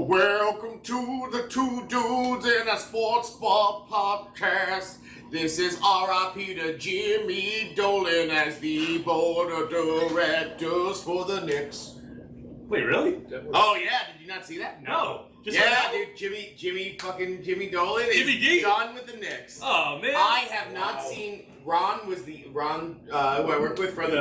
Welcome to the Two Dudes in a Sports Bar podcast. This is R.I.P. to Jimmy Dolan as the board of directors for the Knicks. Wait, really? Oh yeah, did you not see that? No. Dude, Jimmy Dolan Jimmy is D? done with the Knicks. Oh man. I have not seen Ron who I worked with from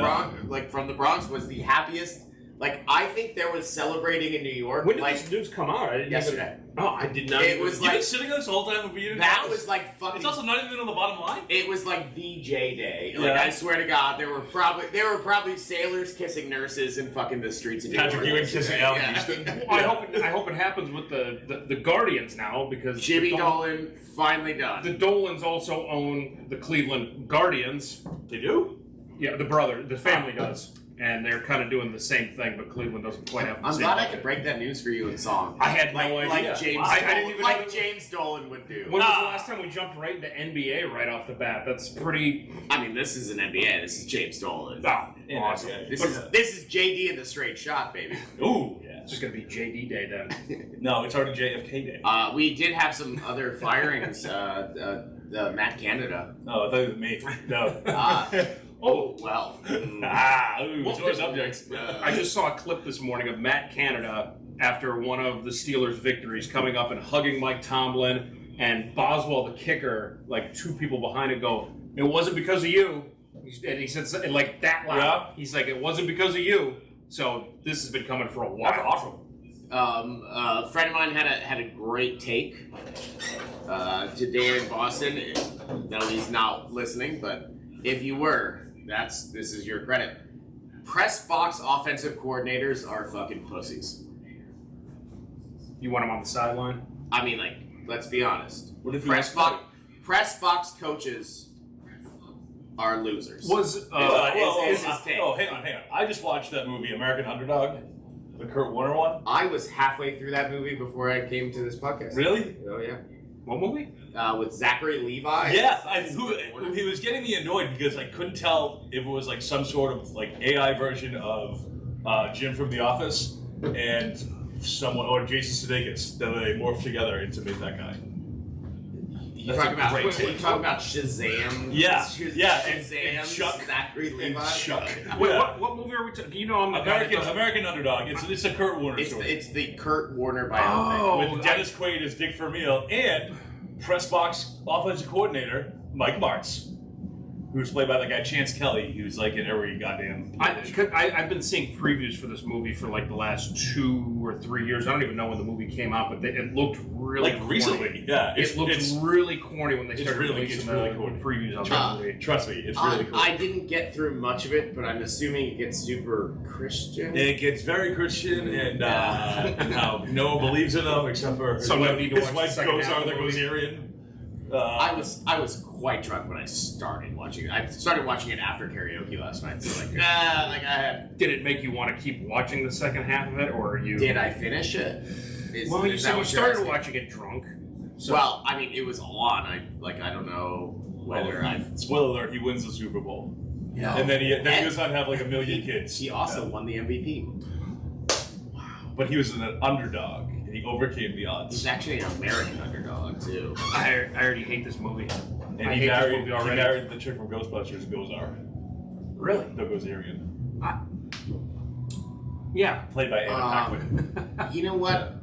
the Bronx was the happiest. Like, I think there was celebrating in New York. When did this news come out? Yesterday. I did not. It was You've like been sitting on this whole time for you. that was like fucking. It's also not even on the bottom line. It was like VJ Day. Like, Yeah. I swear to God, there were probably sailors kissing nurses in fucking the streets of New York. Patrick Ewing kissing Al Houston. I hope it happens with the Guardians now, because Jimmy Dolan finally done. The Dolans also own the Cleveland Guardians. They do? Yeah, the family does. And they're kind of doing the same thing, but Cleveland doesn't quite have the I'm same glad I budget. could break that news for you in song. I had no idea. Like James Dolan would do. When was the last time we jumped right into NBA right off the bat? That's pretty... I mean, this is an NBA. This is James Dolan. Oh, awesome. This is JD and the straight shot, baby. Ooh, yeah. It's just going to be JD Day then. No, it's already JFK Day. We did have some other firings. Matt Canada. Oh, I thought it was me. No. Oh, well. Sore subjects. I just saw a clip this morning of Matt Canada after one of the Steelers' victories coming up and hugging Mike Tomlin, and Boswell, the kicker, like two people behind it go, "It wasn't because of you." And he said something like that loud. Yeah. He's like, "It wasn't because of you." So this has been coming for a while. That's awesome. A friend of mine had a great take today in Boston. No, he's not listening, but if you were, this is your credit. Press box offensive coordinators are fucking pussies. You want him on the sideline? I mean, like, let's be honest. What if press box coaches are losers. Was his take. Oh, hang on. I just watched that movie, American Underdog, the Kurt Warner one. I was halfway through that movie before I came to this podcast. Really? Oh yeah. what movie? With Zachary Levi. Yes, he was getting me annoyed because I couldn't tell if it was like some sort of like AI version of Jim from The Office and someone or Jason Sudeikis that they morphed together to make that guy. You talking about Shazam? Yeah, Shazam. and Chuck. Zachary Levi. And Chuck. Wait, what movie are we talking? Do you know I'm the guy that doesn't- American Underdog. It's a Kurt Warner story. It's the Kurt Warner biopic. With Dennis Quaid as Dick Vermeil and press box offensive coordinator Mike Martz, who's played by the guy Chance Kelly, who's like in every goddamn. I've been seeing previews for this movie for like the last 2 or 3 years. I don't even know when the movie came out, but it looked really like corny. recently. Yeah, It looked really corny when they started releasing the corny. previews on the movie. Trust me, it's really cool. I didn't get through much of it, but I'm assuming it gets super Christian. It gets very Christian, and how no one believes in them except for his So wife, we need to his watch wife the second half Gozar, of the the movie. Gozerian. I was quite drunk when I started watching it. I started watching it after karaoke last night. So Did it make you want to keep watching the second half of it, or are you? Did I finish it? You said you started watching it drunk. So. Well, I mean, it was on. I don't know whether Spoiler alert: he wins the Super Bowl, Yeah. and then he goes on to have like 1 million kids. He also won the MVP. But he was an underdog, and he overcame the odds. He's actually an American underdog too. I already hate this movie. And I he hate this married, movie he already. married the chick from Ghostbusters, Gozar. Really? The Gozerian. Yeah. Played by Anna Paquin. You know what?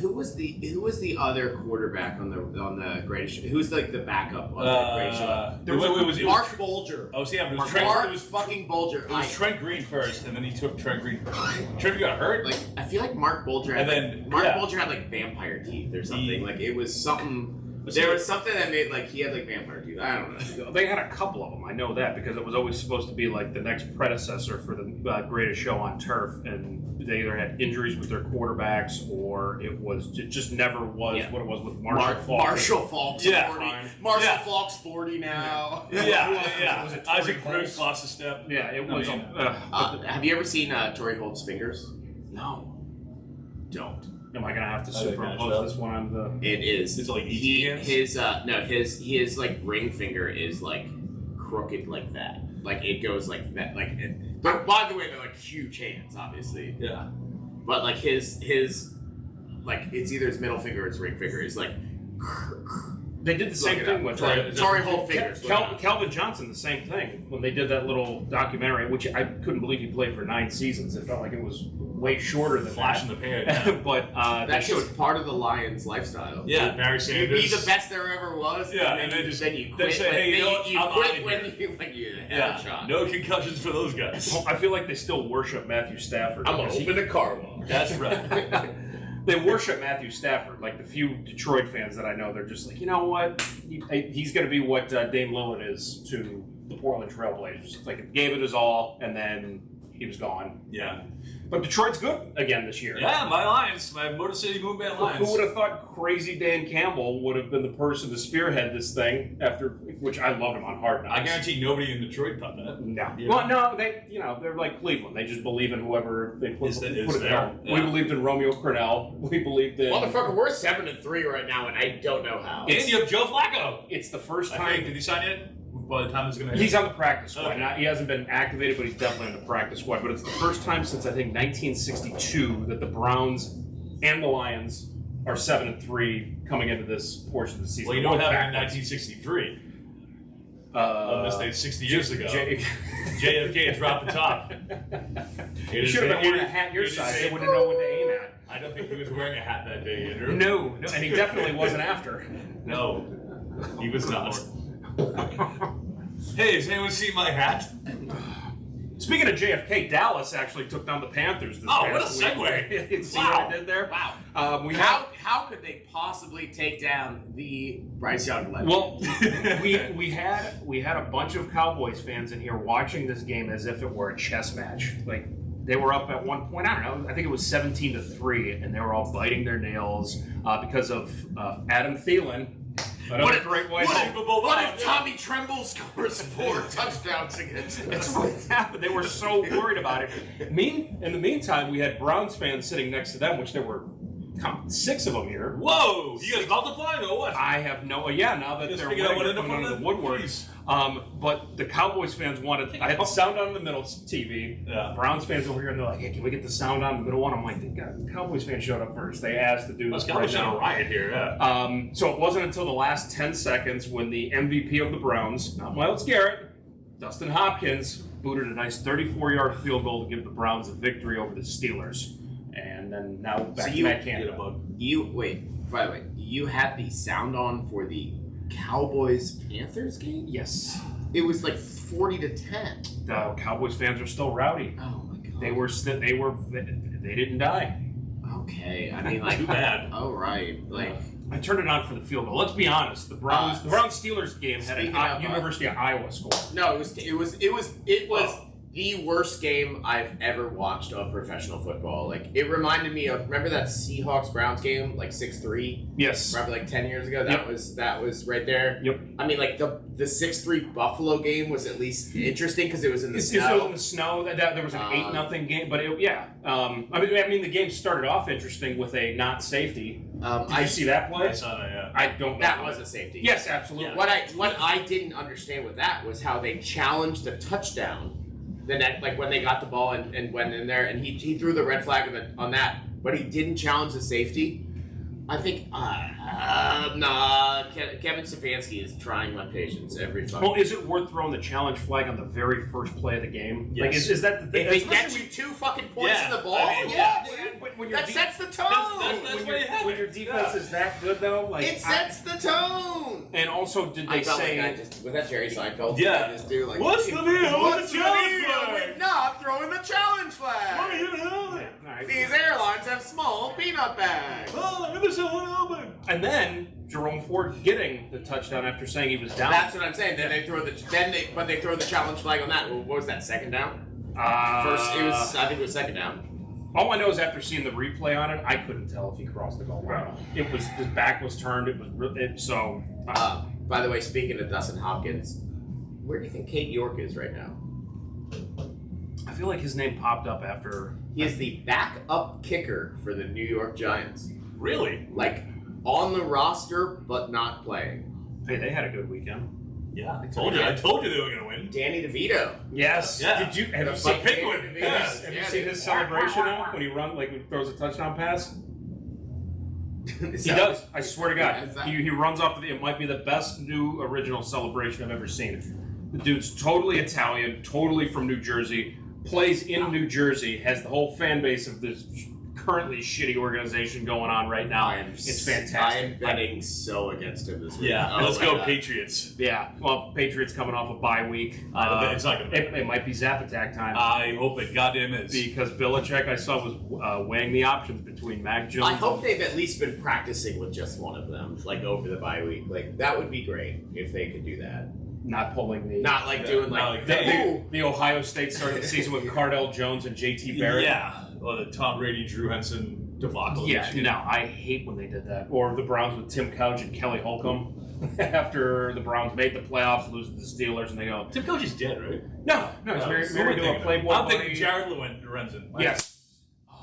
Who was the other quarterback on the Greatest Show? Who was like the backup on the Greatest Show? It was Mark Bolger. Oh, see, yeah, but Mark fucking Bolger. It was Trent Green first, and then he took Trent Green. Trent Green got hurt. Like, I feel like Mark Bolger had Bolger had like vampire teeth or something. Like, it was something. There was something that made like he had like vampire teeth. I don't know. They had a couple of them. I know that because it was always supposed to be like the next predecessor for the Greatest Show on Turf, and they either had injuries with their quarterbacks or it just never was what it was with Marshall Faulk. Marshall Faulk's 40. Marshall Faulk's 40 now. Yeah. Was it Isaac Torrey Cruz lost a step. Yeah, it was. Have you ever seen Torrey Holt's fingers? No. Don't. Am I gonna have to I think superimpose this one on the? It is. It's like his like ring finger is like crooked like that. Like it goes like that. Like by the way, they're like huge hands, obviously. Yeah. But like his like it's either his middle finger or his ring finger. It's like They did the same thing with Tory Holt fingers. Calvin Johnson, the same thing when they did that little documentary, which I couldn't believe he played for 9 seasons. It felt like it was way shorter than Flash in the pan. Yeah. But that's just part of the Lions' lifestyle. Yeah, Barry Sanders. You be the best there ever was. Yeah, and then you quit. they say, hey, you I'm quit outta when you have a shot. No concussions for those guys. I feel like they still worship Matthew Stafford. I'm gonna open a car wash. That's right. They worship Matthew Stafford. Like the few Detroit fans that I know, they're just like, you know what? He's going to be what Dame Lillard is to the Portland Trailblazers. Like, gave it his all, and then he was gone. Yeah. But Detroit's good again this year. Yeah, my Lions, my Motor City Moonbat Lions. Who would have thought Crazy Dan Campbell would have been the person to spearhead this thing after, which I loved him on Hard Knocks. I guarantee nobody in Detroit thought that. No. Yeah. Well, no, they're like Cleveland. They just believe in whoever they put Is it there. on. Yeah. We believed in Romeo Cornell. We believed in... Motherfucker, we're 7-3 right now, and I don't know how. And you have Joe Flacco. It's the first I time... think, did he sign yet? By the time it's going to He's on the practice squad. Okay. He hasn't been activated, but he's definitely on the practice squad. But it's the first time since, I think, 1962 that the Browns and the Lions are 7-3 coming into this portion of the season. Well, you know what happened in 1963? Unless they 60 years ago. JFK dropped the top. You should have been wearing a hat your size. They wouldn't know what to aim at. I don't think he was wearing a hat that day, Andrew. No, and he definitely wasn't after. No, he was not. Hey, has anyone seen my hat? Speaking of JFK, Dallas actually took down the Panthers this what a past week. segue. See what I did there? Wow. How could they possibly take down the Bryce Young legend? Well, we had a bunch of Cowboys fans in here watching this game as if it were a chess match. Like they were up at one point, I don't know, I think it was 17-3, and they were all biting their nails because of Adam Thielen. What if Tommy Tremble scores 4 touchdowns against us? That's what happened. They were so worried about it. In the meantime, we had Browns fans sitting next to them, which there were 6 of them here. Whoa! You guys multiplying or what? I have no. Yeah, now that they're figured out what coming under the woodwork. But the Cowboys fans wanted. I had the sound on in the middle TV. Yeah. Browns fans over here, and they're like, "Hey, can we get the sound on the middle one?" I'm like, "The Cowboys fans showed up first. They asked to do this." Cowboys had a riot here. Yeah. So it wasn't until the last 10 seconds when the MVP of the Browns, not Myles Garrett, Dustin Hopkins, booted a nice 34-yard field goal to give the Browns a victory over the Steelers. And then now back to Matt Canada. By the way, you had the sound on for the Cowboys-Panthers game? Yes. It was like 40-10. The Cowboys fans are still rowdy. Oh my god. They didn't die. Okay, I mean, like, Too bad. Oh right, like I turned it on for the field goal. Let's be honest. The Browns Steelers game had a University of Iowa score. No, it was the worst game I've ever watched of professional football. Like, it reminded me of, remember that Seahawks Browns game, like 6-3? Yes. Probably like 10 years ago. That was right there. Yep. I mean, like the 6-3 Buffalo game was at least interesting because it was in the snow. It was in the snow. There was an 8-0 game, but I mean, the game started off interesting with a not safety. Did you see that play? I saw that. Yeah. I don't know. That was a safety. Yes, absolutely. Yeah. What I didn't understand with that was how they challenged a touchdown. Like when they got the ball and went in there, and he threw the red flag on that, but he didn't challenge the safety. I think Kevin Stefanski is trying my patience every fucking. Well, is it worth throwing the challenge flag on the very first play of the game? Yes. Like, is that the thing? If they get you 2 fucking points in the ball, dude. That sets the tone. When your defense is that good, though, like it sets the tone. And also, did they say was that Jerry Seinfeld? Yeah. Just do like, What's the deal with the challenge flag? With not throwing the challenge flag? What are you doing? These airlines have small peanut bags. Oh, there's someone open. And then Jerome Ford getting the touchdown after saying he was down. That's what I'm saying. Then they throw the challenge flag on that. What was that? Second down? I think it was second down. All I know is after seeing the replay on it, I couldn't tell if he crossed the goal line. It was his back was turned. It was so. By the way, speaking of Dustin Hopkins, where do you think Kate York is right now? I feel like his name popped up after. He is the backup kicker for the New York Giants. Really? Like on the roster, but not playing. Hey, they had a good weekend. Yeah, I told you they were gonna win. Danny DeVito. Yes. Yeah. Did you have you seen seen his celebration now when he throws a touchdown pass? He does. I swear to God. Yeah, He runs off it might be the best new original celebration I've ever seen. The dude's totally Italian, totally from New Jersey, plays in New Jersey, has the whole fan base of this currently shitty organization going on right now. It's fantastic. I am betting so against him this week. Yeah, let's go Patriots. Yeah, well, Patriots coming off a bye week. It's not going to be. It might be Zap Attack time. I hope it goddamn is. Because Belichick, I saw, was weighing the options between Mac Jones. I hope they've at least been practicing with just one of them, like over the bye week. Like that would be great if they could do that. Not pulling the... Not like doing like the Ohio State started the season with Cardell Jones and JT Barrett. Yeah, or the Tom Brady, Drew Henson debacle. Yeah, no, I hate when they did that. Or the Browns with Tim Couch and Kelly Holcomb. After the Browns made the playoffs, lose to the Steelers, and they go... Tim Couch is dead, right? No, he's married to a Playboy I'm bunny. thinking Jared Lorenzen. Yes.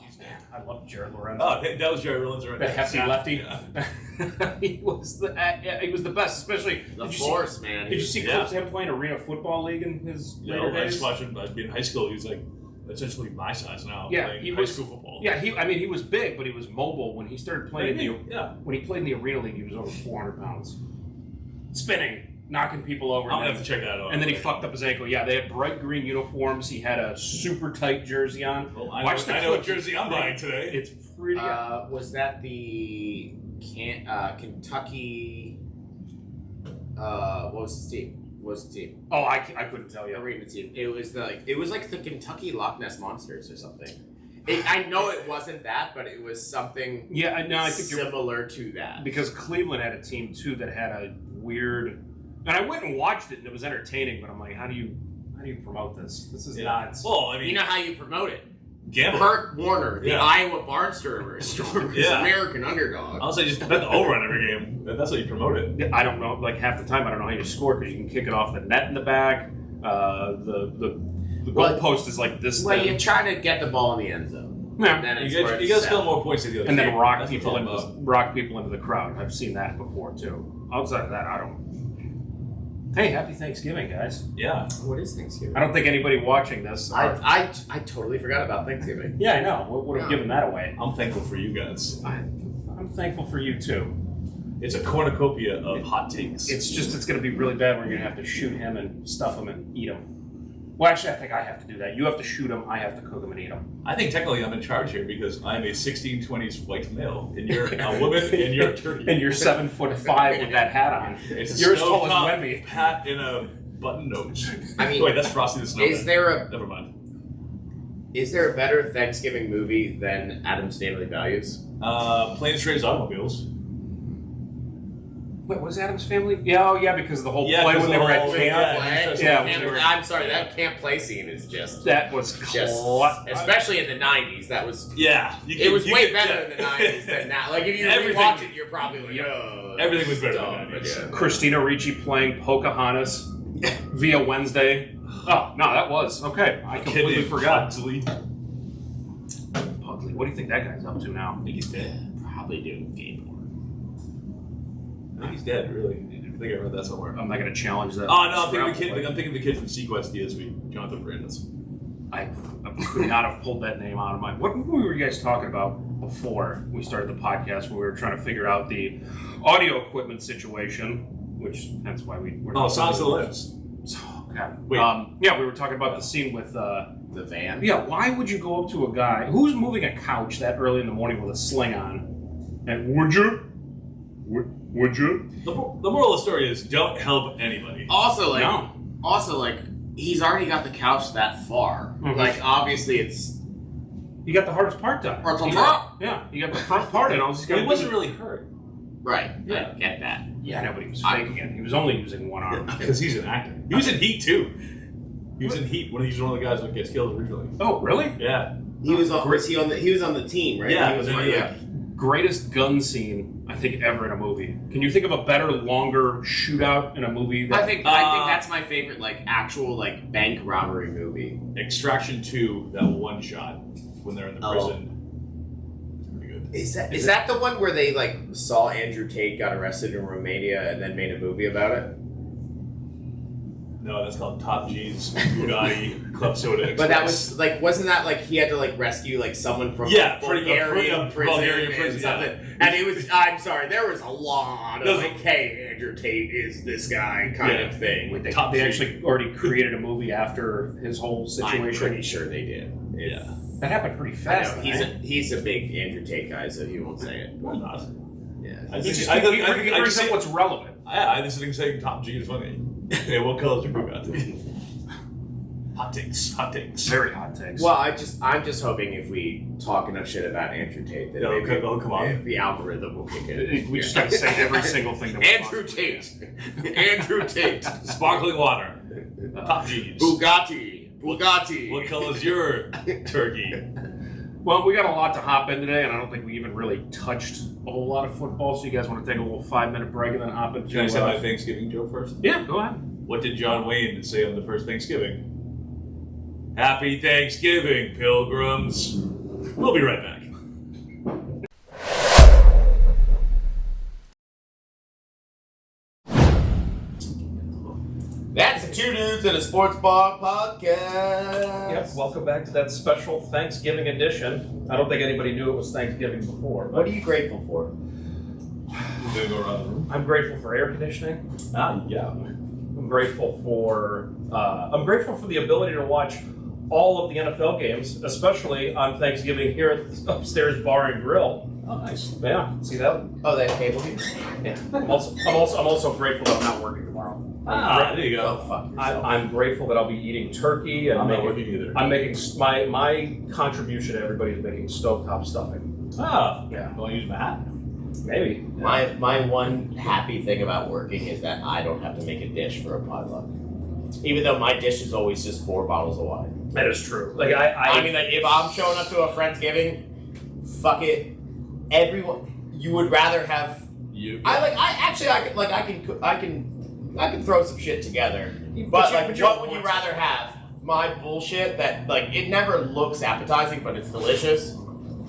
He's dead. I love Jared Lorenzen. Oh, that was Jared Lorenzen. The hefty lefty. Yeah. he was the best, especially the force, man. Did you see clips of him playing Arena Football League in his later I days? just watched him in high school. He was like essentially my size now. Yeah, he was high school football. Yeah, he was big, but he was mobile when he started playing when he played in the Arena League. He was over 400 pounds, spinning, knocking people over. I'll have to check that out. And then he fucked up his ankle. Yeah, they had bright green uniforms. He had a super tight jersey on. Well, I know what jersey I'm buying today. It's pretty. Was that the Kentucky? What was his team? Oh, I couldn't tell you. Arena team. It was like the Kentucky Loch Ness Monsters or something. I know it wasn't that, but it was something. Yeah, no, I think similar to that. Because Cleveland had a team too that had a weird. And I went and watched it, and it was entertaining. But I'm like, how do you promote this? This is not. Well, I mean, you know how you promote it. Gambling. Kurt Warner, the Iowa Barnstormers, American underdog. I'll say just bet the over on every game. That's how you promote it. I don't know. Like half the time, I don't know how you score because you can kick it off the net in the back. The goal post is like this. Well, you try to get the ball in the end zone. Yeah. Then you got to score more points than the other. And then rock people into the crowd. I've seen that before too. Outside of that, I don't. Hey, happy Thanksgiving, guys. Yeah. What is Thanksgiving? I don't think anybody watching this. I totally forgot about Thanksgiving. Yeah, I know. We would have given that away. I'm thankful for you guys. I'm thankful for you too. It's a cornucopia of hot takes. It's going to be really bad. We're going to have to shoot him and stuff him and eat him. Well, actually, I think I have to do that. You have to shoot him. I have to cook him and eat him. I think technically I'm in charge here because I'm a 1620s white male, and you're a woman, and you're a turkey. And you're 7'5" with that hat on. You're as tall as Wemby. Hat and a button nose. I mean, wait, that's Frosty the Snowman. Never mind. Is there a better Thanksgiving movie than Adam's Family Values? Planes, Trains, Automobiles. Wait, was Adam's Family? Yeah, oh yeah, because of the whole play when they were at camp. I'm sorry, that camp play scene is just... That was especially in the 90s, that was... Yeah. It was way better in the 90s than now. Like, if you rewatch it, you're probably like, oh... Everything was better in the 90s. Yeah. Christina Ricci playing Pocahontas via Wednesday. Oh, no, that was. Okay, I completely forgot. Pugsley. What do you think that guy's up to now? I think he's dead. Probably doing game porn. I think he's dead, really. I think I read that somewhere. I'm not going to challenge that. Oh, no, I'm thinking the kid from Sequest DSV, Jonathan Brandis. I could not have pulled that name out of my... What movie were you guys talking about before we started the podcast when we were trying to figure out the audio equipment situation, which that's why we were... Oh, Silence of the Lambs. Okay. Wait. Yeah, we were talking about the scene with... the van? Yeah, why would you go up to a guy who's moving a couch that early in the morning with a sling on, and would you? Would you? The moral of the story is don't help anybody. Also, he's already got the couch that far. Mm-hmm. Like, obviously, it's... You got the hardest part done. Yeah, you got the front part in. He wasn't really hurt. Right. Yeah. I get that. Yeah, I know, but he was faking it. He was only using one arm. Because he's an actor. He was in Heat, too. He was in Heat. He was one of the guys that gets killed originally. Oh, really? Yeah. He was on the team, right? Yeah. He was Greatest gun scene I think ever in a movie. Can you think of a better, longer shootout in a movie? I think that's my favorite, actual bank robbery movie. Extraction 2, that one shot when they're in the prison. It's pretty good. Is that the one where they saw Andrew Tate got arrested in Romania and then made a movie about it? No, that's called Top G's Bugatti Club Soda Express. But that was like, wasn't that like he had to like rescue like someone from Bulgarian prison prison, and something? And it was, I'm sorry, there was a lot of like, hey, Andrew Tate is this guy kind of thing. They actually already created a movie after his whole situation. I'm pretty sure they did. Yeah. That happened pretty fast. He's a big Andrew Tate guy, so he won't say it. Why not? Yeah. I just think what's relevant. I just think saying Top G is funny. Yeah, what color is your Bugatti? Hot takes. Very hot takes. Well, I'm just hoping if we talk enough shit about Andrew Tate that maybe come on. the algorithm will kick in. We just got to say every single thing that we Andrew Tate. Andrew Tate. Sparkling water. Top G's. Bugatti. What color is your turkey? Well, we got a lot to hop in today, and I don't think we even really touched a whole lot of football. So you guys want to take a little 5-minute break and then hop into? Can I say my Thanksgiving joke first? Yeah, go ahead. What did John Wayne say on the first Thanksgiving? Happy Thanksgiving, pilgrims. We'll be right back. That's the Two Dudes in a Sports Bar podcast. Yep, welcome back to that special Thanksgiving edition. I don't think anybody knew it was Thanksgiving before. What are you grateful for? I'm gonna go around the room. I'm grateful for air conditioning. Yeah. I'm grateful for the ability to watch all of the NFL games, especially on Thanksgiving here at the upstairs bar and grill. Oh, nice. Yeah, see that? Oh, that cable here? Yeah. I'm also grateful that I'm not working tomorrow. There you go. Oh, fuck yourself. I'm grateful that I'll be eating turkey and I'm not working either. I'm making my contribution to everybody is making stovetop stuffing. Ah, Yeah. Do I use my hat? Maybe. My one happy thing about working is that I don't have to make a dish for a potluck. Even though my dish is always just 4 bottles of wine. That is true. Like I mean, like if I'm showing up to a Friendsgiving, fuck it. Everyone, you would rather have. I can throw some shit together. But what would you rather have? My bullshit that like it never looks appetizing, but it's delicious.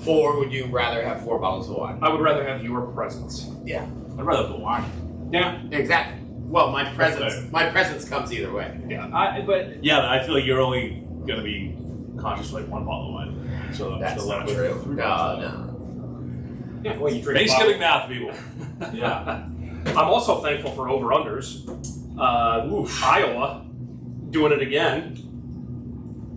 Or would you rather have 4 bottles of wine? I would rather have your presence. Yeah. I'd rather have the wine. Yeah. Exactly. Well, my presence comes either way. Yeah. But I feel like you're only gonna be conscious of like 1 bottle of wine. So That's still not left with true. 3 bottles. No. Yeah. Well, you drink Thanksgiving math, people. Yeah. I'm also thankful for over-unders. Iowa doing it again.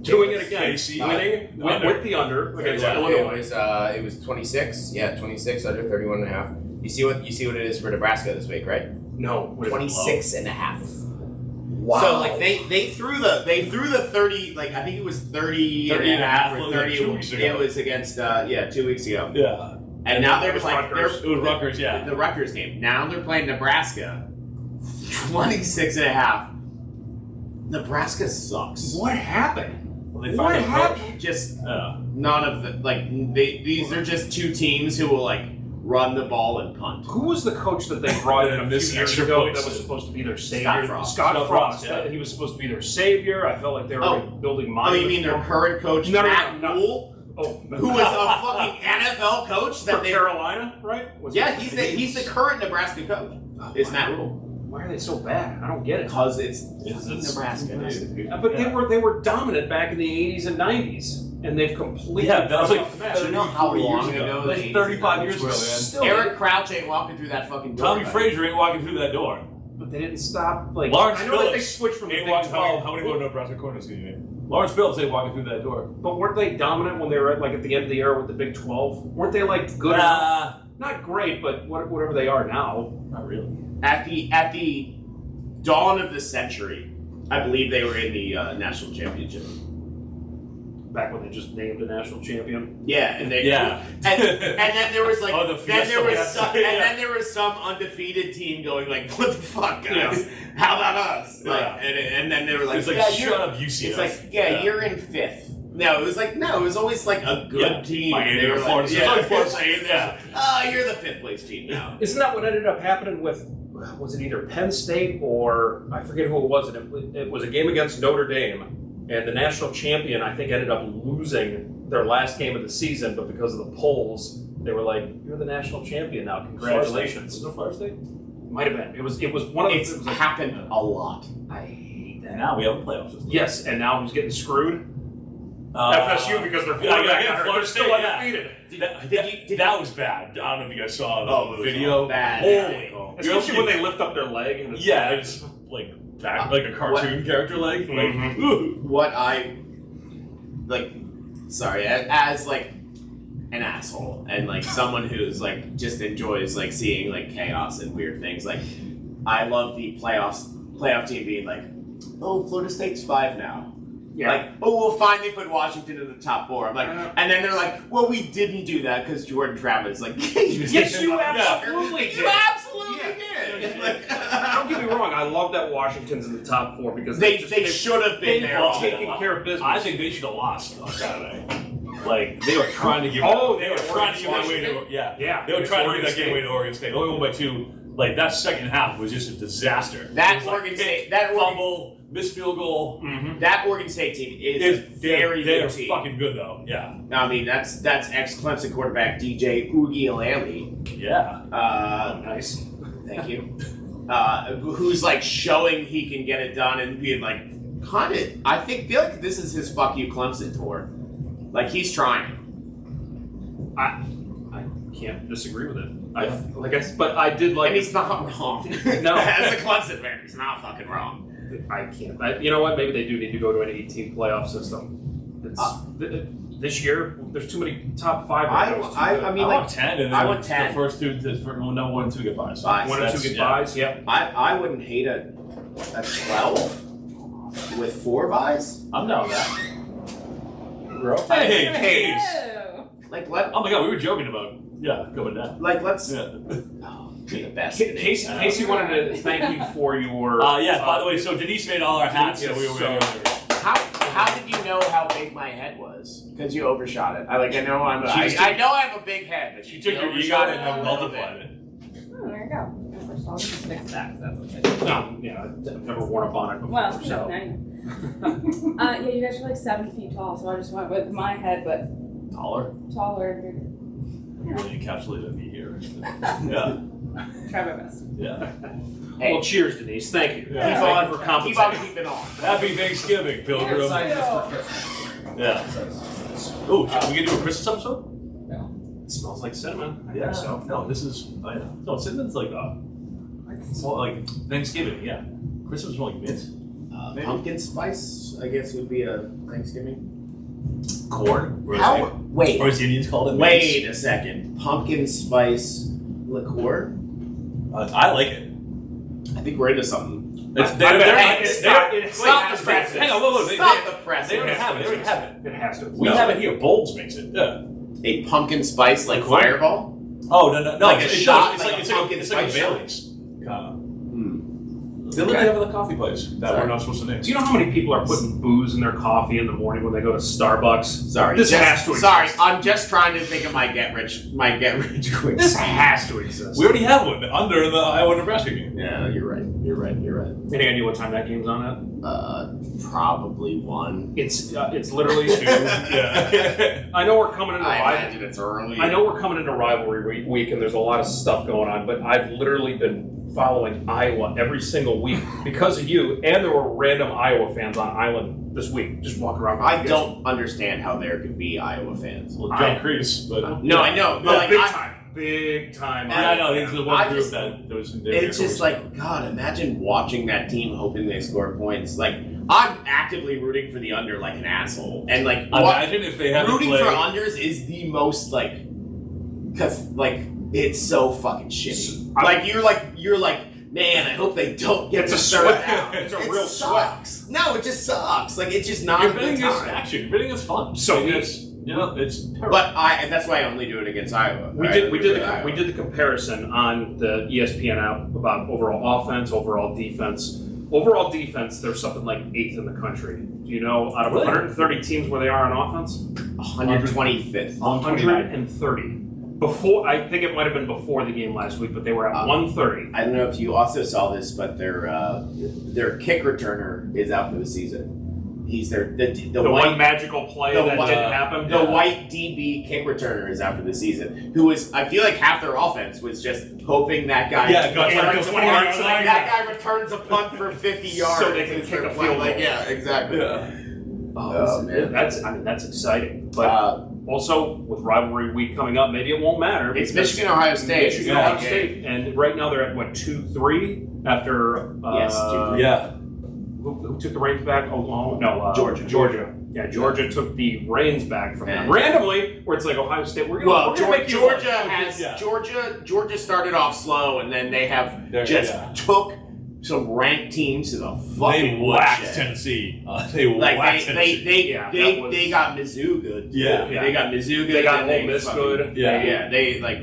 Doing it again. KC. Winning with the under against Illinois. It was 26. Yeah, 26 under 31 and a half. You see what it is for Nebraska this week, right? No. 26 and a half. Wow. So like they threw the 30, like I think it was 30 and a half or 30. 2 weeks ago. It was against 2 weeks ago. Yeah. And now they're it was like Rutgers. It was Rutgers, yeah. the Rutgers game. Now they're playing Nebraska. 26 and a half. Nebraska sucks. What happened? Well, they What finally happened? Just none of the these are just 2 teams who will like run the ball and punt. Who was the coach that they brought in a few Miss years extra ago points. that was supposed to be their savior? Scott Frost. Scott Frost. Yeah. He was supposed to be their savior. I felt like they were like, building Oh, monuments. you mean their current coach, No, Matt no. Rule? Oh, Who was a fucking NFL coach for that they Carolina, right? he's the current Nebraska coach. It's Matt Rule. Why are they so bad? I don't get it. Because it's Nebraska, dude. But they were dominant back in the 80s and 90s, and they've completely Yeah, that was thrown like off the map. Do you know how long ago? the Like 80s 35 and years ago, 90s? man. Still, Eric Crouch ain't walking through that fucking door. Tommy buddy. Frazier ain't walking through that door. but they didn't stop. Like Lawrence I know that they Phillips switched from the ain't Big walking. 12. How many go to Nebraska Cornhuskers? Lawrence Phillips ain't walking through that door. But weren't they dominant when they were at the end of the era with the Big 12? Weren't they like good? enough? Not great, but whatever they are now. Not really. At the dawn of the century, I believe they were in the national championship. Back when they just named a national champion. Yeah, and they Yeah. and then there was like Oh, the then there was Fiesta. some, Yeah. and then there was some undefeated team going like, what the fuck, guys? Yeah. How about us? Like, Yeah. and then they were like, It's like, yeah, shut up, UCF. It's like, yeah, you're in 5th. No, it was like, no, it was always like a good team. Like, They were Florida State. yeah, Like Florida State, yeah. you're the 5th place team now. Isn't that what ended up happening with? Was it either Penn State or I forget who it was? And it was a game against Notre Dame, and the national champion I think ended up losing their last game of the season, but because of the polls, they were like, "You're the national champion now. Congratulations." Was it Florida State? Might have been. It was one of the. It's happened a lot. I hate And now we have a playoff system. Yes, and now who's getting screwed? FSU, because they're Florida State still undefeated. That was bad. I don't know if you guys saw the video. Bad. Holy. Especially when they lift up their leg. And It's like back, like a cartoon character leg. Like, what I like, sorry, as like an asshole and like someone who's like just enjoys like seeing like chaos and weird things. Like, I love the playoff team being like, oh, Florida State's 5 now. Yeah. Like, oh, we'll finally put Washington in the top 4. I'm like, and then they're like, well, we didn't do that because Jordan Travis. Like, yes, you absolutely did. You absolutely did. Like, don't get me wrong, I love that Washington's in the top 4 because they should have been there. Taking care of business. I think they should have lost on Saturday. Like, they were trying to give. They were trying to give that way to. Yeah. They were trying to give that game away to Oregon State. Only won by 2. Like, that second half was just a disaster. That Oregon State, fumble, missed field goal. That Oregon State team is a very good team. They're fucking good though. Yeah. I mean, that's ex-Clemson quarterback DJ Uiagalelei. Yeah. Nice. Thank you. Who's like showing he can get it done and being like, kind of. I feel like this is his "fuck you Clemson" tour. Like, he's trying. I can't disagree with it. But I did like. And he's not wrong. No, as a Clemson fan, he's not fucking wrong. I can't. You know what? Maybe they do need to go to an 18 playoff system. This year, there's too many top 5. I mean, I like want 10, and then I want 10. The first two, number 1 and 2 get buys. 5. 1 and 2 get buys. Yep. I wouldn't hate a 12 with 4 buys. I'm down with that. Hey. Like, let. Oh my god, we were joking about going down. Like, let's. Yeah. Be the best. Casey wanted to thank you for your. By the way, so Denise made all our hats. Yes, So we were. How did you know how big my head was? Because you overshot it. I know I have a big head, but She took your ego overshot and then multiplied it. Oh, there you go. First of all, just fix that. That's okay. No, I've never worn a bonnet before. Well, so. no, yeah, you guys are like 7 feet tall, so I just went with my head, but Taller. taller and bigger. Really encapsulated me here. Yeah. Try my best. Yeah. Hey. Well, cheers, Denise. Thank you. Yeah. Keep Thank on you for keep compensating. on keeping on. Happy Thanksgiving, Pilgrim. Yeah. Oh, should we get to a Christmas episode? It smells like cinnamon. I think so. No, this is. No, cinnamon's like it's more like Thanksgiving. Yeah. Christmas is more like mint. Pumpkin spice, I guess, would be a Thanksgiving. Corn. Wait. Or as the Indians called it. Wait a second. Pumpkin spice liqueur? I like it. I think we're into something. Stop the press. Hang on, look. Stop the press. They already have it. It has to. We have it here. Bowls makes it. Yeah. A pumpkin spice like Liqueur? Fireball? Oh no! Like a shot, It's like like a pumpkin it's like a spice shot? Bailey's. They literally have at the coffee place that we're not supposed to name. Do you know how many people are putting booze in their coffee in the morning when they go to Starbucks? Sorry. This has to exist. Sorry, I'm just trying to think of my get rich quick. This has to exist. We already have one under the Iowa-Nebraska game. Yeah, you're right. Any idea what time that game's on at? Probably 1. It's literally 2. Yeah. I know we're coming into I rivalry. imagine it's early. I know we're coming into rivalry week, and there's a lot of stuff going on. But I've literally been following Iowa every single week because of you, and there were random Iowa fans on Island this week, just walking around. I don't understand how there could be Iowa fans. Well, John Kreese, but No, I know, but like big time. I know he's the one group just- that was. it's just like, God, imagine watching that team hoping they score points. Like, I'm actively rooting for the under like an asshole, and like imagine if they had rooting for unders is the most like, cause like it's so fucking shitty. Like you're like, man, I hope they don't get It's the a third sweat. down. It's a It real sucks. No, it just sucks. Like, it's just not You're a good bidding against time. action. You're bidding against fun. So it's it's terrible. But and that's why I only do it against Iowa. We did the comparison on the ESPN app about overall offense, overall defense. Overall defense, they're something like 8th in the country. Do you know out of 130 teams where they are on offense? 125th. 130. Before, I think it might have been before the game last week, but they were at 130. I don't know if you also saw this, but their kick returner is out for the season. He's the The white one magical play the that white- didn't happen. the white DB kick returner is out for the season. Who was I feel like half their offense was just hoping that guy. Yeah, got like, like a 20 far yards, line. like, that guy returns a punt for 50 yards. So they can kick a field Like, goal. yeah, exactly. Yeah. Oh, man. That's exciting. But also with rivalry week coming up, maybe it won't matter. It's because Michigan Ohio State. Michigan Yeah. Ohio State, and right now they're at what 2-3 after. Yes, 2-3. Yeah. Who took the reins back? Oh no, Georgia. Georgia. Yeah, Georgia took the reins back from them And- randomly. Where it's like Ohio State. We're gonna. Well, we're gonna make you Georgia look. has Yeah. Georgia started off slow, and then they have just took some ranked teams to the They fucking whacked woodshed. Tennessee. They Like whacked they Tennessee. Yeah, that was- they got Mizzou good. Yeah. Yeah. They got Mizzou good. They got and Ole Miss fucking- good. Yeah.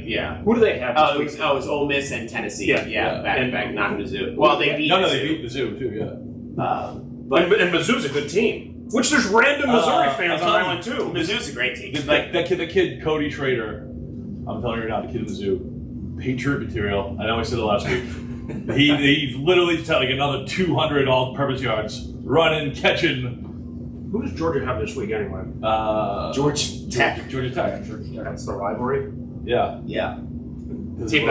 Yeah. Who do they have? Oh, This week? it was Ole Miss and Tennessee. Yeah. Back, not Mizzou. Well, they beat. No, Mizzou. they beat Mizzou too. Yeah. But and Mizzou's a good team. Which there's random Missouri fans on I'm Island too. Mizzou's a great team. Like the kid Cody Schrader. I'm telling you right now, the kid in Mizzou, Patriot material. I know I said it last week. he literally took like another 200 all-purpose yards, running, catching. Who does Georgia have this week anyway? Georgia Tech. Georgia Tech. That's the rivalry. Yeah. Yeah. The team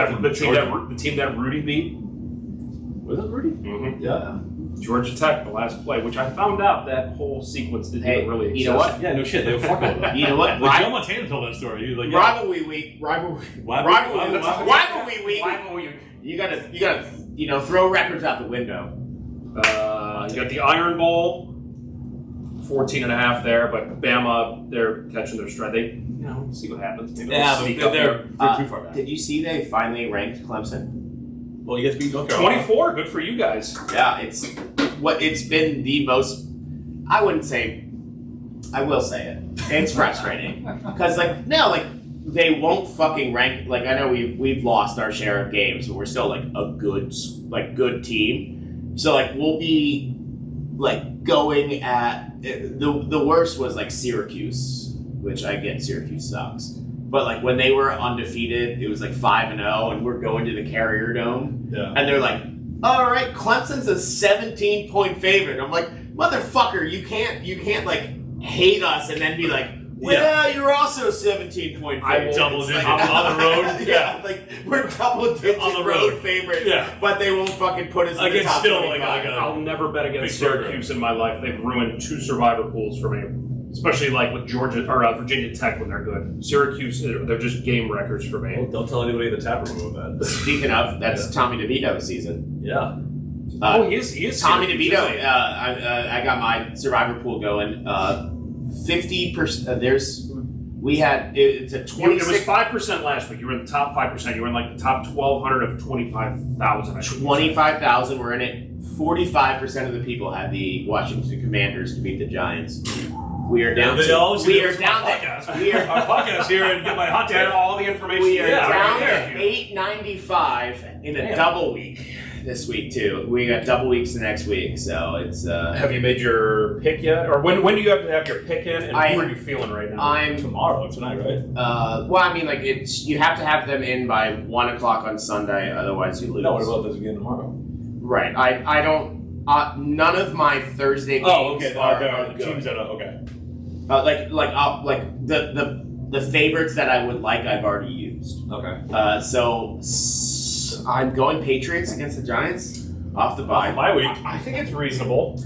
that Rudy beat. Was it Rudy? Mm-hmm. Yeah. Georgia Tech, the last play, which I found out that whole sequence didn't Hey, even really exist. you know what? Yeah, no shit. They were fucking with it. You know what? Like Joe Montana told that story. He was like, yeah. Rivalry week. You gotta throw records out the window. You got the Iron Bowl, 14.5 there, but Bama, they're catching their stride. They, see what happens. Maybe they'll sneak up they're too far back. Did you see they finally ranked Clemson? Well, you guys beat North Carolina. 24, good for you guys. Yeah, it's been the most. I will say it. It's frustrating because they won't fucking rank. Like I know we've lost our share of games, but we're still like a good team. So like we'll be like going at the worst was like Syracuse, which I get Syracuse sucks. But like when they were undefeated, it was like 5-0, and we're going to the Carrier Dome, and they're like, "All right, Clemson's a 17-point favorite." I'm like, "Motherfucker, you can't like hate us and then be like, well, you're also 17-point favorite." Double digit on the road. Yeah, like we're double digit On the road road. favorites. Yeah. But they won't fucking put us in the Against top still, 25. I'll never bet against Big burger. Syracuse in my life. They've ruined 2 survivor pools for me, especially like with Georgia or Virginia Tech when they're good. Syracuse, they're just game records for me. Well, don't tell anybody in the tap room about that. Speaking of, that's Tommy DeVito's season. Yeah. He is. Tommy Syracuse, DeVito. isn't he? I got my survivor pool going. 50%. It's a It was 26. 5% last week. You were in the top 5%. You were in like the top 1,200 of 25,000. 25,000 were in it. 45% of the people had the Washington Commanders to beat the Giants. We are down. They always We do are this on down. my podcast. We are. Our podcast here and get my hot take. Get all the information. We are Yeah, down right to there. 895 in a Damn. double week this week too. We got double weeks the next week, so it's. Have you made your pick yet? Or when do you have to have your pick in? And who I- are you feeling right now? I'm. Tonight, right? Well, I mean, like you have to have them in by 1:00 on Sunday, otherwise you lose. No, what about this again tomorrow? Right. I don't. None of my Thursday games Oh, okay. are The good. teams that are okay. Like the favorites that I would like, I've already used. Okay. So I'm going Patriots against the Giants off the bye. My week. I think it's reasonable.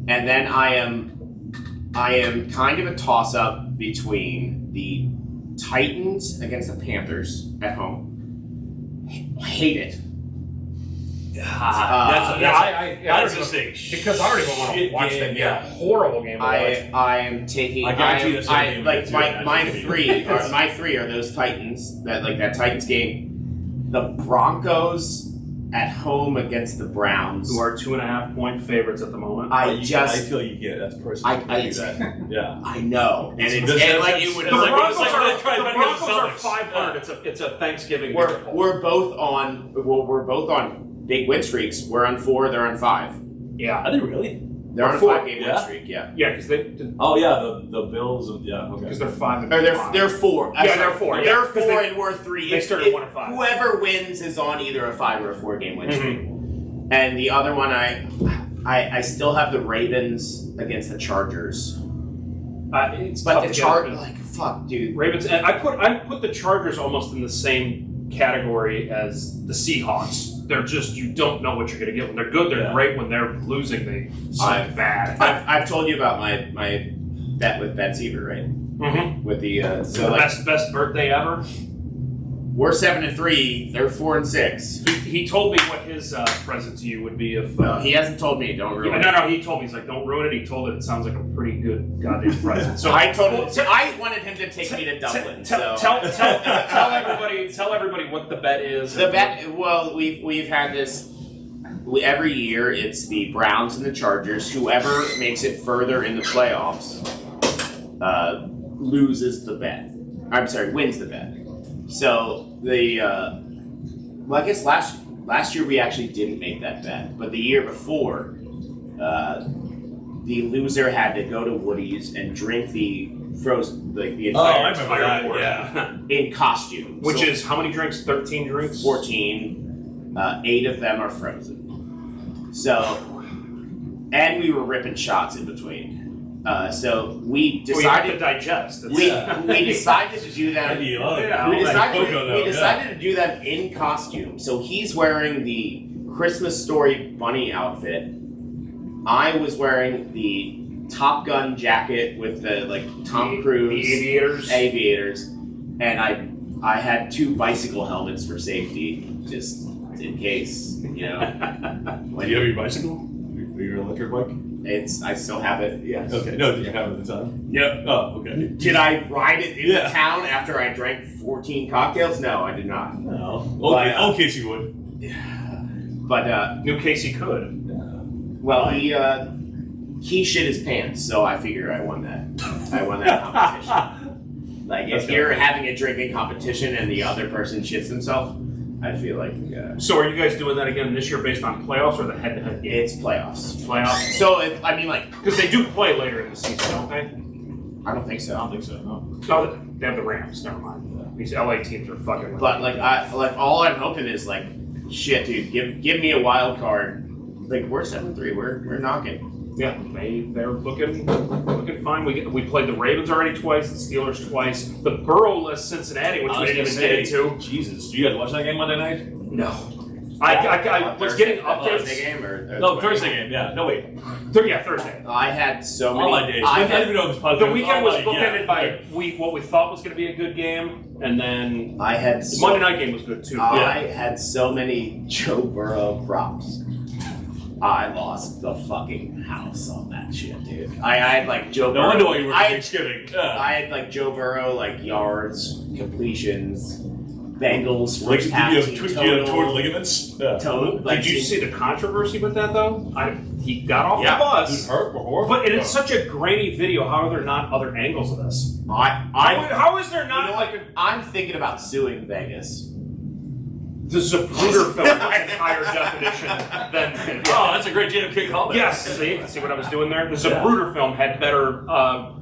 And then I am kind of a toss up between the Titans against the Panthers at home. Hate it. That's a mistake. Because I don't even want to Shit watch game, them. yeah. Horrible game to watch. I am taking. I guarantee the same game like against my you, my actually. three are those Titans that Titans game. The Broncos at home against the Browns. Who are 2.5-point favorites at the moment. I feel you get that's personal. I do that. Yeah. I know, and it's This- and like that's- it would. it's The like- Broncos it's like when they tried are, the betting against Broncos are Celtics. 500. It's a Thanksgiving. We're miracle. both on. We're both on big win streaks. We're on 4. They're on 5. Yeah. Are they really? They're on a Four, 5-game win yeah? streak. Yeah. Yeah, because Oh yeah, the Bills and yeah, okay. they're 5 and Or they're 5. they're 4. Yeah, they're 4, yeah. They're 'Cause 4 they- and we're 3. they started 1 and 5. Whoever wins is on either a 5 or a 4-game win streak. And the other one, I still have the Ravens against the Chargers. It's But tough the to get Chargers, like, fuck, dude. Ravens, and I put the Chargers almost in the same category as the Seahawks. They're just, you don't know what you're gonna get. When they're good, they're great. When they're losing, they suck bad. I've told you about my bet with Ben Seaver, right? Mm-hmm. With the So best birthday ever. we're 7-3, they're 4-6. He told me what his present to you would be if. No, he hasn't told me. Don't ruin it. No. He told me, he's like, don't ruin it. He told it sounds like a pretty good goddamn present. So I told him. I wanted him to take me to Dublin. Tell everybody what the bet is. The bet. Well, we've had this. Every year, it's the Browns and the Chargers. Whoever makes it further in the playoffs loses the bet. I'm sorry, wins the bet. So well, I guess last year we actually didn't make that bet, but the year before, the loser had to go to Woody's and drink the frozen, like the entire remember that, in costume. Which is how many drinks? 13 drinks? 14. 8 of them are frozen. So, and we were ripping shots in between. So we Well, you have to decided digest. we decided to do that. Maybe, We decided to do that in costume. So he's wearing the Christmas Story bunny outfit. I was wearing the Top Gun jacket with the Tom Cruise the aviators, and I had 2 bicycle helmets for safety, just in case, you know. Do you have your bicycle? Your electric bike? I still have it. Yes. Okay. No, did you have it at the time? Yep. Oh, okay. Did I ride it into town after I drank 14 cocktails? No, I did not. No. But, Okay. In case you would. But New Casey could. well, he shit his pants, so I figure I won that. I won that competition. Like if you're having a drinking competition and the other person shits himself, I feel like So are you guys doing that again this year based on playoffs or the head-to-head game? it's playoffs. Playoffs. So Because they do play later in the season, don't they? I don't think I so. don't think so. No. No, they have the Rams. Never mind. These LA teams are fucking. But all I'm hoping is shit, dude. Give me a wild card. We're 7-3. We're knocking. Yeah, they're looking fine. We played the Ravens already twice, the Steelers twice, the Burrow-less Cincinnati, which we didn't even get into. Jesus, do you guys watch that game Monday night? No. I was getting updates. Thursday game or No, Thursday game. Yeah. No, wait. Thursday. I had so many. All my days. I didn't even know it was podcast. The weekend was All my- bookended by what we thought was going to be a good game, and then I had the Monday night game was good too. I had so many Joe Burrow props. I lost the fucking house on that shit, dude. I had Joe Burrow. No wonder why you were I Thanksgiving. I had Joe Burrow yards, completions, Bengals Like, first did half you team have total. torn ligaments? Yeah. Total. Did you see the controversy with that though? He got off the Dude, bus. hurt before. But it's such a grainy video. How are there not other angles of this? How is there You not know what? I'm thinking about suing Vegas. the Zapruder film was in higher definition than? Oh, that's a great JFK comment. Yes. See what I was doing there. The Zapruder film had better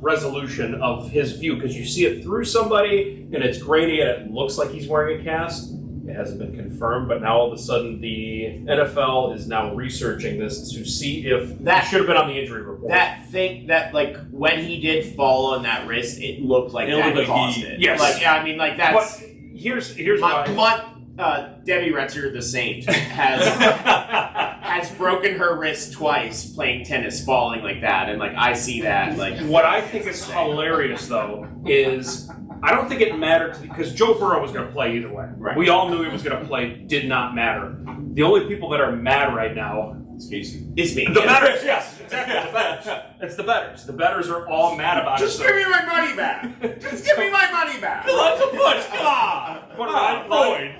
resolution of his view because you see it through somebody and it's grainy and it looks like he's wearing a cast. It hasn't been confirmed, but now all of a sudden the NFL is now researching this to see if that should have been on the injury report. That thing that when he did fall on that wrist, it looked like that caused it. Yes. That's. But here's my why. Debbie Retzer, the Saint, has broken her wrist twice playing tennis, falling like that, and I see that What I think is hilarious though is I don't think it mattered because Joe Burrow was going to play either way. Right. We all knew he was going to play. Did not matter. The only people that are mad right now. It's Casey. It's me. The betters, yes, exactly. The betters. It's the betters. The betters are all mad about Just it. give me my money back. Just give me my money back. Let's push. Come on.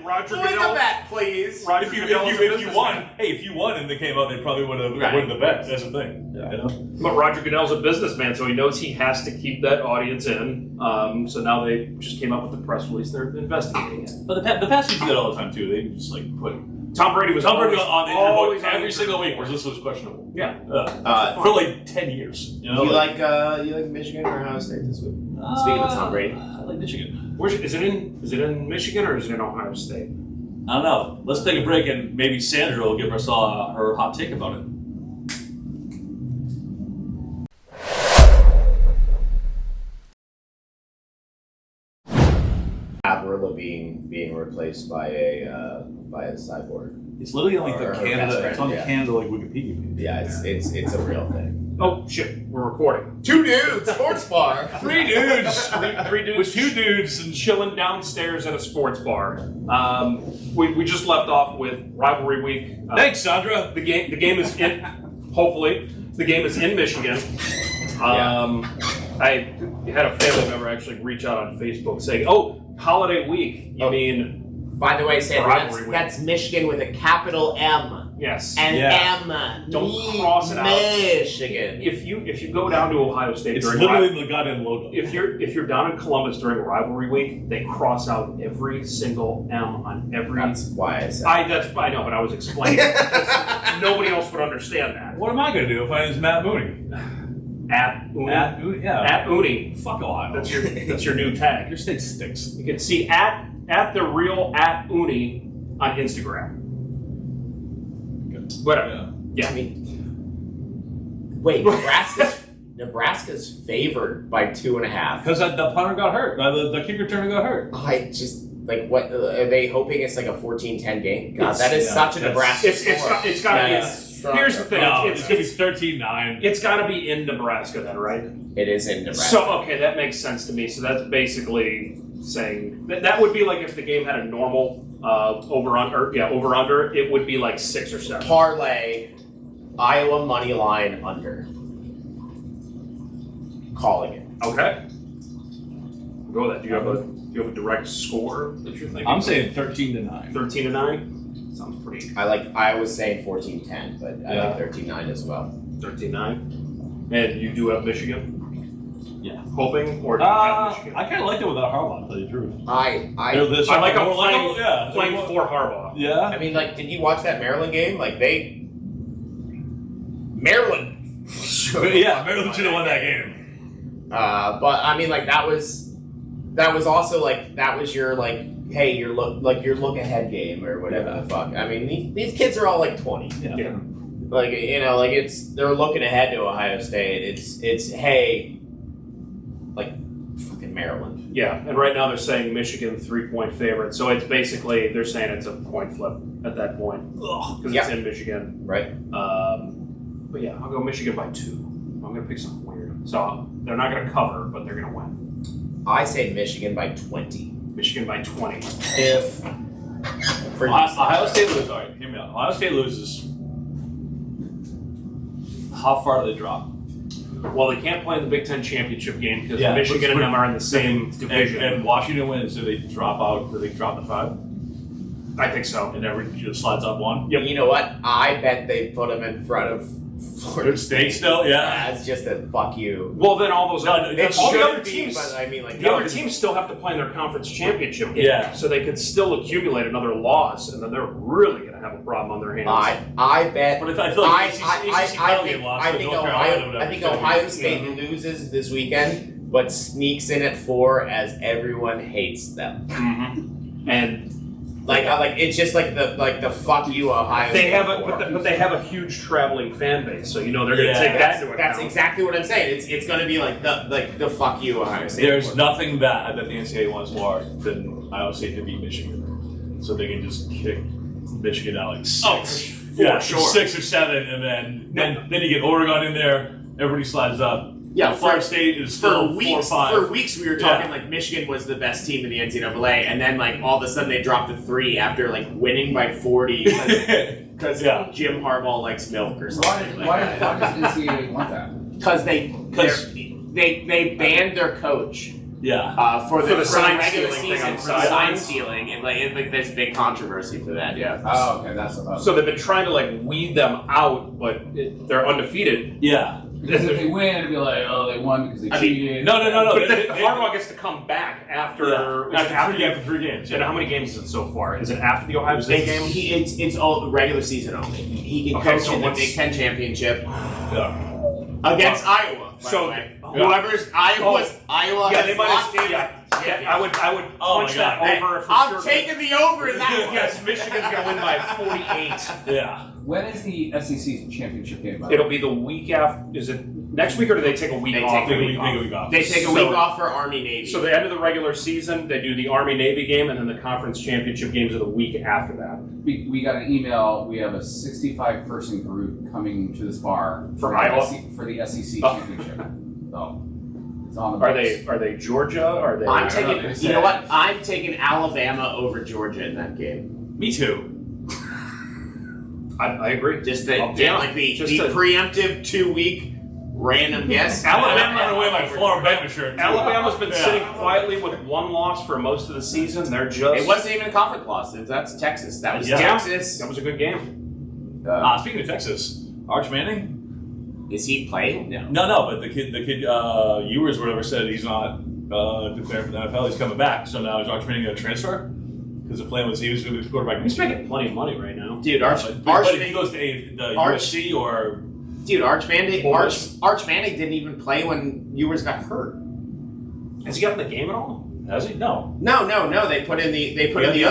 Roger Join the Goodell. bet, please. Roger If you Goodell is a won, businessman. if you won and they came out, they probably would have won the bet. That's the thing. Yeah. You know? But Roger Goodell's a businessman, so he knows he has to keep that audience in. So now they just came out with the press release. They're investigating it. But the past do that all the time too. They just put Tom Brady was on the always every on single week. Where this was questionable. Yeah. For 10 years. You know, You like Michigan or Ohio State this week? Speaking of Tom Brady, I like Michigan. Is it in Michigan or is it in Ohio State? I don't know. Let's take a break and maybe Sandra will give us her hot take about it. gorilla being replaced by a cyborg. It's literally on Or Canada. It's on yeah. Canada like Wikipedia. Yeah, it's a real thing. Oh shit, we're recording. 2 dudes, sports bar. 3 dudes, three dudes with 2 dudes and chilling downstairs at a sports bar. We just left off with rivalry week. Thanks, Sandra. The game is in. Hopefully, the game is in Michigan. I had a family member actually reach out on Facebook saying, "Oh, holiday week. You mean?" By the way, Sam, Rivalry week. that's Michigan with a capital M. Yes. And Yeah. M. Don't cross it out. Michigan. If you go down to Ohio State It's during literally the goddamn logo. if you're down in Columbus during rivalry week, they cross out every single M on every. That's why I said. I know, but I was explaining it because nobody else would understand that. What am I gonna do if I use Matt Mooney? At Mooney. Yeah. At Mooney. Fuck Ohio. That's your new tag. Your state stinks. You can see at the real at Mooney on Instagram. Whatever. Yeah. I mean, wait, Nebraska's favored by 2.5. Because the punter got hurt. The kick returner got hurt. I just like what are they hoping it's like a 14-10 game? God, It's- that is yeah, such a that's- Nebraska. It's got to be. Here's the thing. No, It's gonna be 13-9. It's got to be in Nebraska then, right? It is in Nebraska. So okay, that makes sense to me. So that's basically saying that would be like if the game had a normal over under, it would be like 6 or 7. Parlay, Iowa money line under. Calling it. Okay. Go with that. Do you have a direct score that you're thinking? I'm saying 13-9. 13-9. Sounds pretty. I was saying 14-10, but I Yeah. like 13-9 as well. 13-9. And you do have Michigan. Yeah. Hoping or do you have Michigan? I kind of liked it without Harbaugh, to tell you the truth. I I like them yeah, playing for Harbaugh. Yeah. mean, like, did you watch that Maryland game? Like, Maryland. Yeah, Maryland should have won that game. But I mean, like, that was also like that was your like, hey, your look ahead game or whatever the fuck. I mean, these kids are all like 20. Yeah. Like, you know, like they're looking ahead to Ohio State. It's hey, like fucking Maryland. Yeah, and right now they're saying Michigan 3-point favorite. So it's basically they're saying it's a coin flip at that point because it's in Michigan. Right. But yeah, I'll go Michigan by 2. I'm gonna pick something weird. So they're not gonna cover, but they're gonna win. I say Michigan by 20. Michigan by 20. If for Ohio State loses. All right, hear me out. Ohio State loses. How far do they drop? Well, they can't play in the Big Ten championship game because Yeah, Michigan and them are in the same division. And Washington wins, so they drop out. Do they drop to 5? I think so. And every just slides up 1. you know what? I bet they put them in front of Florida State still, yeah. As just a fuck you. Well, then all those No, all the other shouldn't be, teams. but I mean, like The other teams still have to play in their conference championship game, Yeah. so they could still accumulate another loss, and then they're really going to have a problem on their hands. I bet. But I feel like I think Ohio State loses this weekend, but sneaks in at 4 as everyone hates them. Mm-hmm. And like it's just like the fuck you Ohio they State. have but they have a huge traveling fan base, so you know they're going to take that into account. That's exactly what I'm saying. It's going to be like the fuck you Ohio State. There's nothing that the NCAA wants more than Ohio State to beat Michigan, so they can just kick Michigan out like 6. For sure. 6 or 7, and then you get Oregon in there. Everybody slides up. Yeah, Florida State is still 4 or 5. For weeks we were talking like Michigan was the best team in the NCAA, and then like all of a sudden they dropped to 3 after like winning by 40 because Jim Harbaugh likes milk or something. Why does NCAA want that? Because they banned their coach. Yeah. For the sign regular stealing thing season on for the sign stealing, and like there's a big controversy for that. Yeah. Oh, okay, that's So they've been trying to like weed them out, but they're undefeated. Yeah. because if they win, it'd be like, oh, they won because they cheated. No. But then Harbaugh gets to come back after After 3 games. And how many games is it so far? Is it after the Ohio State game? It's all regular season only. He can coach in the Big Ten championship against Iowa. By the way. Whoever's Iowa Yeah, they has might locked have. in. Yeah, I would punch that over. For I'm sure. taking the over in that one. Yes, Michigan's gonna win by 48. Yeah. When is the SEC championship game? By the It'll way? be the week after. Is it Next week, or do they take a week They off? take a Take a week off. They take a week off for Army Navy. So the end of the regular season, they do the Army Navy game, and then the conference championship games are the week after that. We got an email. We have a 65-person group coming to this bar For the Iowa? for the SEC Oh. championship. So it's on the Are books. they Georgia? Are they? I'm I don't know taking. if they You said- know what? I'm taking Alabama over Georgia in that game. Me too. I agree. Just the Yeah, like the just the a- preemptive 2-week random guess. Alabama ran away my Florida shirt. Alabama's been Yeah. sitting quietly with one loss for most of the season. They're just. It wasn't even a conference loss. That's Texas. That was Yeah. Texas. That was a good game. Speaking of Texas, Arch Manning. Is he playing? No. No, but the kid, Ewers, whatever, said he's not declared for the NFL. He's coming back. So now is Arch Manning going to transfer? Because the plan was he was going to be the quarterback. He's making plenty of money right now. Dude, But if he goes to the USC or Arch Manning Boris. Arch Manning didn't even play when Ewers got hurt. Has he gotten the game at all? has he? No. No. They put in the other kid. They put in the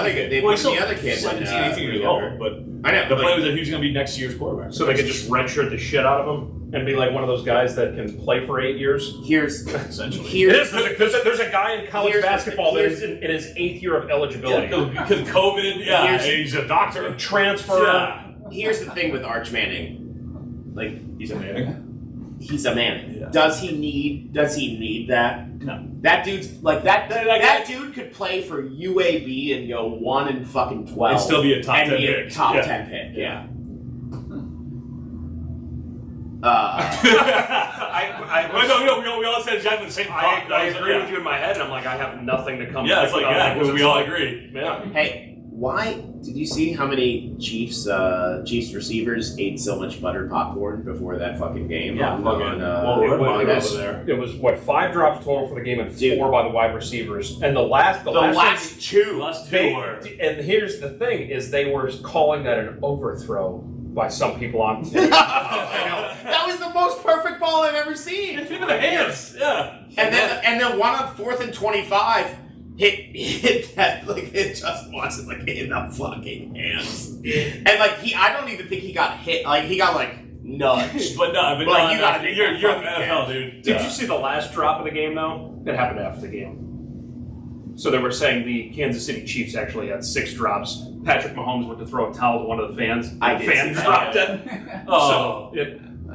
other kid. 17, 18 years younger. old. But I know. the but plan was that he was going to be next year's quarterback. So they could just redshirt the shit out of him and be like one of those guys that can play for 8 years. here's essentially. here's There's a guy in college Here's the- basketball that here's- is in his 8th year of eligibility. Because COVID, yeah, Here's- he's a doctor. Transfer. Yeah. here's the thing with Arch Manning. Like He's a Manning. he's a man. Yeah. Does he need that? No. That dude's like that dude could play for UAB and go 1-12 And still be a top and 10 be a pick. top Yeah. 10 pick. Yeah. We all said exactly the same thought. I agree with you in my head, and I'm like, I have nothing to come. Yeah, it's like, yeah, because we all agree. Yeah. Hey, why did you see how many Chiefs receivers ate so much buttered popcorn before that fucking game? Yeah, on, fucking- on, well, It what was, about over there? it was what 5 drops total for the game and Dude. 4 by the wide receivers, and the last last two. Last two they, were. and here's the thing: is they were calling that an overthrow by some people on. That was the most perfect ball I've ever seen. Look at the hands. Yeah. And then one on 4th and 25 hit that like it just wasn't like in the fucking hands. And like I don't even think he got hit. Like he got like nudged. But no, But, like, you gotta take you're that in the fucking NFL, catch. dude. Did you see the last drop of the game though? It happened after the game. So they were saying the Kansas City Chiefs actually had 6 drops. Patrick Mahomes went to throw a towel to one of the fans. I The did fan see that. dropped it. Oh. So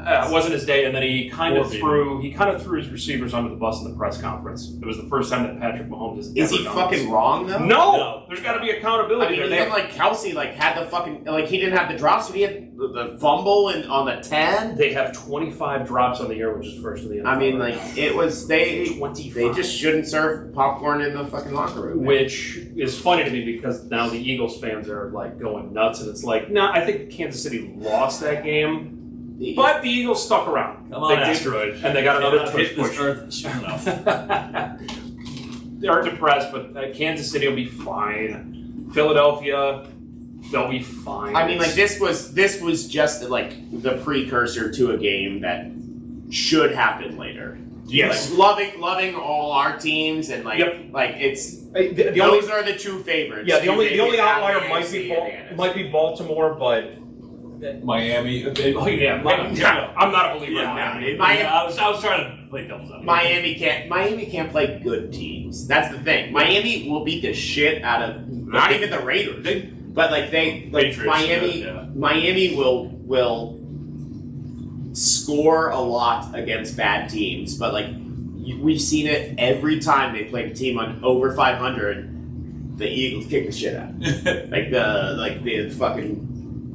it wasn't his day, and then he kind of Poor threw his receivers under the bus in the press conference. It was the first time that Patrick Mahomes has Is ever he done fucking this. wrong though? No, there's got to be I accountability mean, there. They even have- like Kelsey, like had the fucking like he didn't have the drops, but he had the fumble and on the 10. They have 25 drops on the year, which is first in the NFL. I mean, like it was they 25. just shouldn't serve popcorn in the fucking locker room. Which is funny to me because now the Eagles fans are like going nuts, and it's like, no, I think Kansas City lost that game, but the Eagles stuck around. Come on, They did, asteroid. and they got another Cannot push. hit this earth soon enough. They are depressed, but Kansas City will be fine. Philadelphia, they'll be fine. I mean, like this was just like the precursor to a game that should happen later. yes. Like loving all our teams and like Yep. like it's The only, those are the two favorites. yeah, the Two only favorites out outlier of the might AFC be and the NFC. might be Baltimore, but Miami. oh yeah, I'm not a believer in Miami. I was trying to play devil's advocate. Miami can't play good teams. That's the thing. Miami will beat the shit out of not even the Raiders, but like Patriots, Miami. yeah. Miami will score a lot against bad teams, but like we've seen it every time they play a team on over 500. The Eagles kick the shit out. the fucking.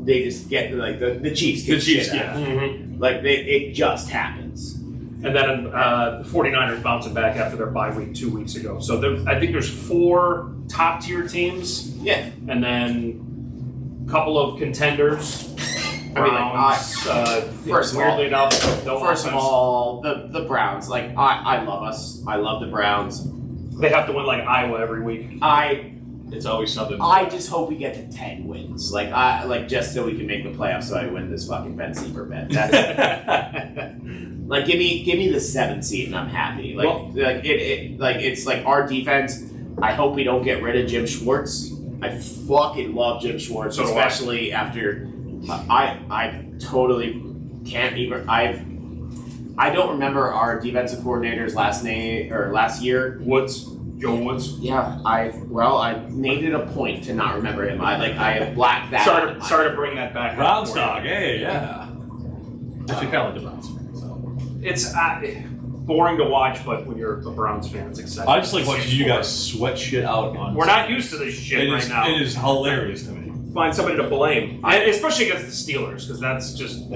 They just get like the Chiefs kick the Chiefs, shit out. yeah. Mhm. Like it just happens. And then the 49ers bouncing back after their bye week 2 weeks ago. So I think there's 4 top tier teams, Yeah. and then a couple of contenders. I mean, like, Browns, first of all- weirdly enough, no First of offense. all, the Browns. Like I love us. I love the Browns. They have to win like Iowa every week. It's always something. I just hope we get to 10 wins. Like just so we can make the playoffs. So I win this fucking Ben Siever bet. That's like give me the 7th seed and I'm happy. It's like our defense. I hope we don't get rid of Jim Schwartz. I fucking love Jim Schwartz, So do I. especially after I totally can't even. I don't remember our defensive coordinator's last year. Woods, Joe Woods. Yeah, I made it a point to not remember him. I have blacked that out. Sorry to bring that back. Browns dog, hey, yeah. Actually, kind of like the Browns. So. It's boring to watch, but when you're a Browns fan, it's exciting. I just like watching you guys sweat shit out on. We're not used to this shit right now. It is hilarious to me. Find somebody to blame, and especially against the Steelers, because that's just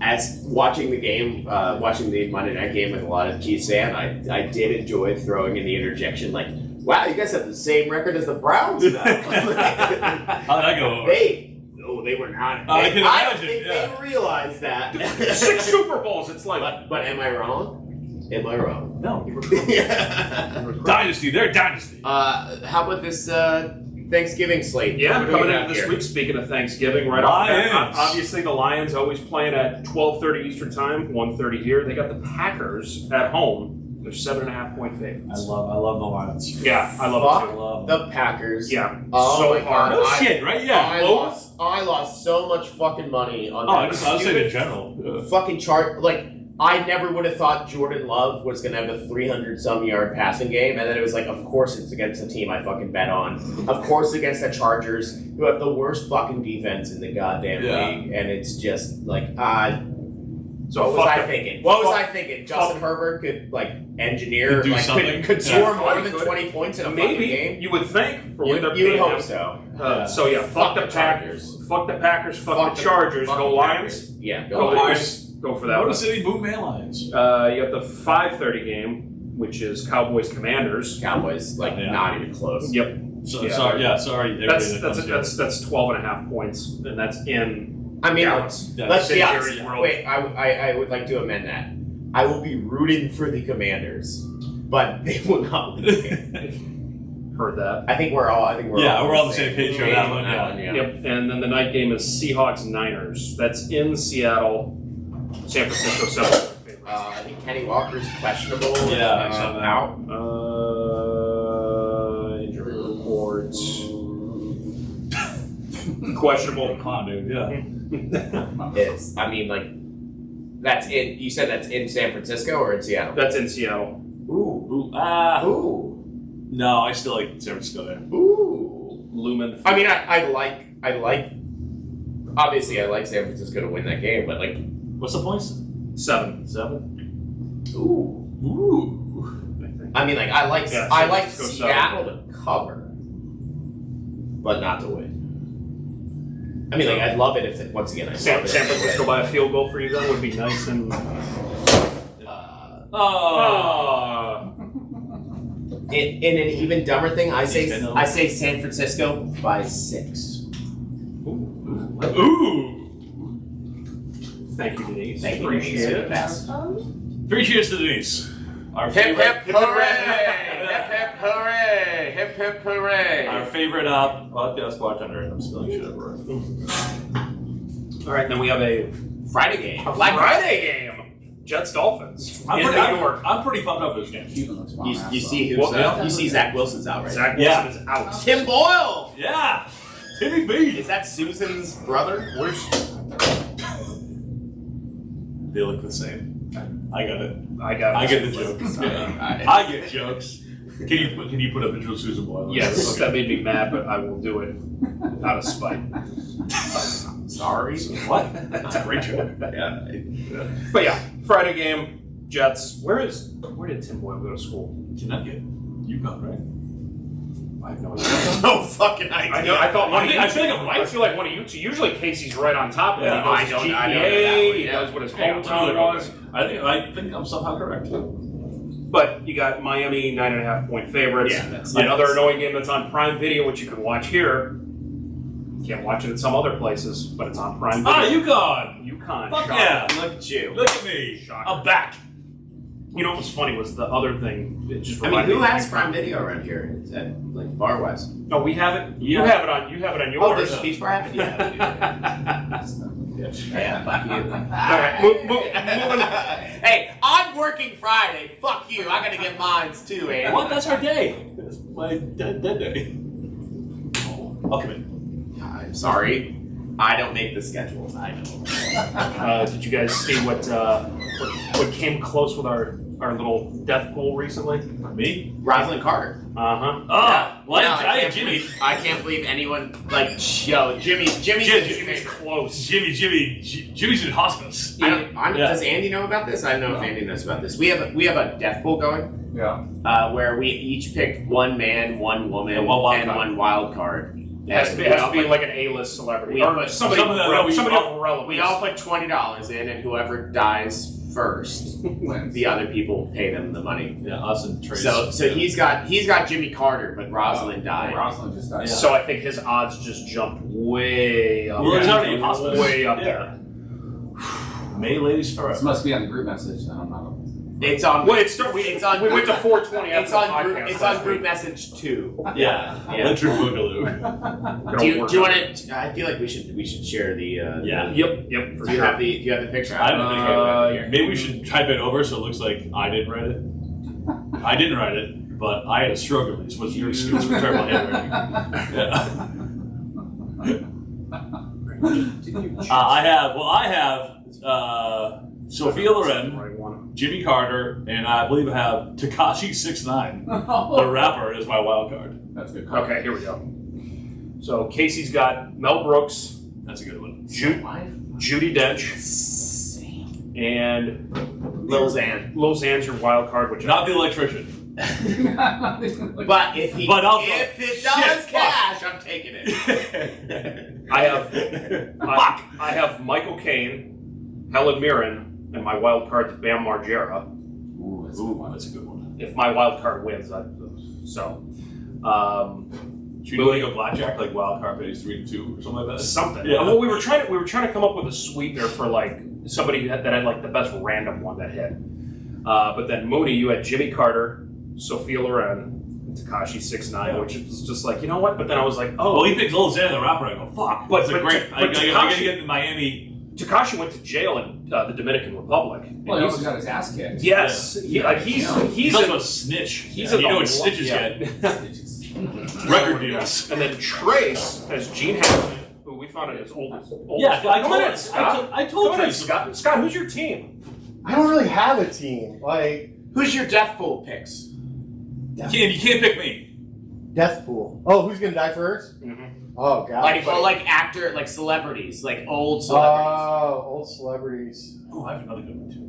As watching the game, watching the Monday night game with a lot of GSAN, I did enjoy throwing in the interjection like, "Wow, you guys have the same record as the Browns now." How did I go over? They were not. I can I don't imagine, think yeah. they realized that. 6 Super Bowls. It's like, But am I wrong? Am I wrong? no, you were Dynasty, they're dynasty. How about this Thanksgiving slate? Yeah, What do we coming got in this here? week. Speaking of Thanksgiving, right off the bat, Lions. obviously the Lions always playing at 12:30 Eastern Time, 1:30 here. They got the Packers at home. They're 7.5-point favorites. I love the Lions. Yeah, I love Fuck it too. love the Packers. Yeah, Oh so my hard. God. No shit, right? Yeah. I lost so much fucking money on I that. was saying in stupid general. fucking chart. Like, I never would have thought Jordan Love was gonna have a 300-some yard passing game, and then it was like, of course it's against the team I fucking bet on. Of course against the Chargers, who have the worst fucking defense in the goddamn league, and it's just like, So what was fuck I the- thinking? What was fuck- I thinking? Justin Herbert could like engineer, Could do like something. could Yeah. score more He than could. 20 points in a fucking Maybe game. you would think for what they're You would paying hope him. so. So yeah, fuck the Packers, fuck the Packers, fuck the Chargers, fuck go the Lions, Packers. Yeah, go go Lions. Lions, go for that Motor one. City Bootman Lions. You got the 5:30 game, which is Cowboys Commanders. Cowboys, like, Yeah. not even close. Yep, So, Yeah. sorry. that's everybody that that's 12.5 points, and that's in I mean, Dallas. Yeah. let's St. be Jerry's honest. World. Wait, I would like to amend that. I will be rooting for the Commanders, but they will not win the game. Heard that. I think we're all we're on the same page on that one, yeah. Yep, and then the night game is Seahawks Niners. That's in Seattle. San Francisco 7 favorites. I think Kenny Walker's questionable. Yeah, I saw that. Out. Injury reports. Questionable. Come on, dude. Yeah. It's. I mean, like, that's in. You said that's in San Francisco or in Seattle? That's in Seattle. Ooh. Ooh. No, I still like San Francisco there. Ooh. Lumen. I mean, I like. Obviously, I like San Francisco to win that game, but like. What's the points? 7. Ooh. I mean, like, I like Yeah, I like San Francisco Seattle to cover, but not to win. I mean, like, I'd love it if, once again, I San love it San if they Francisco win. by a field goal for you then would be nice and. In an even dumber thing, I say I know. San Francisco by 6. Ooh. Thank you, Denise. Thank you, Appreciate Denise. it. Best. Three cheers to Denise. Our Hip favorite. hip hooray! Hip hip hooray! Hip hip hooray! Our favorite podcast bartender, and I'm spilling shit everywhere. All right, then we have a Friday game. Black Friday game. Jets Dolphins in New York. I'm pretty pumped up for this game. Cuban looks bomb You ass, see though. who's you see Zach Wilson's out, right? Zach Yeah. Wilson is out. Tim Boyle. Yeah. Timmy B. Is that Susan's brother? Where's They look the same. I got it. I got? I get the jokes. I get jokes. Can you put a picture of Susan Boyle? Yes, Okay. that made me mad, but I will do it out of spite. Sorry. What? That's a great joke. Yeah. But yeah, Friday game, Jets. Where did Tim Boyle go to school? Connecticut. UConn, right? I have no idea. No fucking idea. I know. I thought one. I feel like I'm right. I feel like one of you two. Usually Casey's right on top of it. Yeah, He knows his I know GPA. that one, He yeah. knows what his Hey, I'm hometown totally was. I think I'm somehow correct. But you got Miami 9.5-point favorites. Yeah, that's Another annoying game that's on Prime Video, which you can watch here. You can't watch it at some other places, but it's on Prime Video. UConn. UConn. Fuck Shocking. yeah. Look at you. Look at me. Shocking. I'm back. You know what was funny was the other thing. It just I mean, reminded who me. has Prime Video around here? Is that like bar wise? No, we have it. You Yeah. have it on. You have it on Oh, yours. does Beach Bar have it? Yeah, fuck you. All right, moving. Hey, I'm working Friday. Fuck you. I gotta get mines too, man. What? That's our day. That's my dead day. I'll come in. I'm sorry. I don't make the schedule. I know. Did you guys see what came close with our little death pool recently? Me? Rosalind Carter. Uh-huh. Oh, well, No, Jimmy. I can't believe anyone Jimmy's Jimmy's close. Jimmy's in hospice. Does Andy know about this? I don't know if Andy knows about this. We have a death pool going. Yeah. Where we each picked one man, one woman, And one wild and card. one wild card. It has to be like an A-list celebrity. Or somebody of relevance. We all put $20 in, and whoever dies first, the other people pay them the money. Yeah, us and Trace. So he's got Jimmy Carter, but Rosalind died. Rosalind just died. So I think his odds just jumped way up. Well, he's already in hospice. Way up Yeah. there. May ladies This forever. must be on the group message. I don't know. It's on. Well, we went to 420 It's after on the group. podcast It's last on group week. message 2. Yeah. Yeah. Electric Boogaloo. Do you want to? I feel like we should share the. Yeah. Yep. Do you have the picture? I don't think I Here. Maybe we should type it over so it looks like I didn't write it. I didn't write it, but I had a stroke at least. What's your excuse for terrible handwriting? Yeah. I have Sophia Loren, Jimmy Carter, and I believe I have Tekashi 6ix9ine, the rapper, is my wild card. That's good. Okay, here we go. So Casey's got Mel Brooks, That's a good one. Judi Dench, and Lil Xan. Lil Xan's your wild card, which Not the electrician. But if it does cash, I'm taking it. I have Michael Caine, Helen Mirren, and my wild card's Bam Margera. Ooh, That's a good one. If my wild card wins, Should we do like a blackjack, like wild card pays 3-2 or something like that? something. Yeah. Well, we were trying to come up with a sweetener for like somebody that had like the best random one that hit. But then Mooney, you had Jimmy Carter, Sophia Loren, and Tekashi 6ix9ine, which was just like, you know what? But then I was like, Well, he picked Lil Xan, the rapper. I go, fuck. But- That's a but- great. but I gotta Tekashi- get to Miami. Tekashi went to jail in the Dominican Republic. Well, he also got his ass kicked. Yes, he's He's in, like a snitch. he's You in know the what snitches yeah. get? Record deals. And then Trace has Gene Hackman, who we found out is old. Yeah, I Come told on him. in, Scott. I told Come on in, Trace. Scott. Scott, who's your team? I don't really have a team. Like Who's your death pool picks? You can't pick me. Death Pool. Oh, who's gonna die 1st? Mhm. Oh god. Like celebrities, like old celebrities. Oh, old celebrities. Oh, I have another good one too.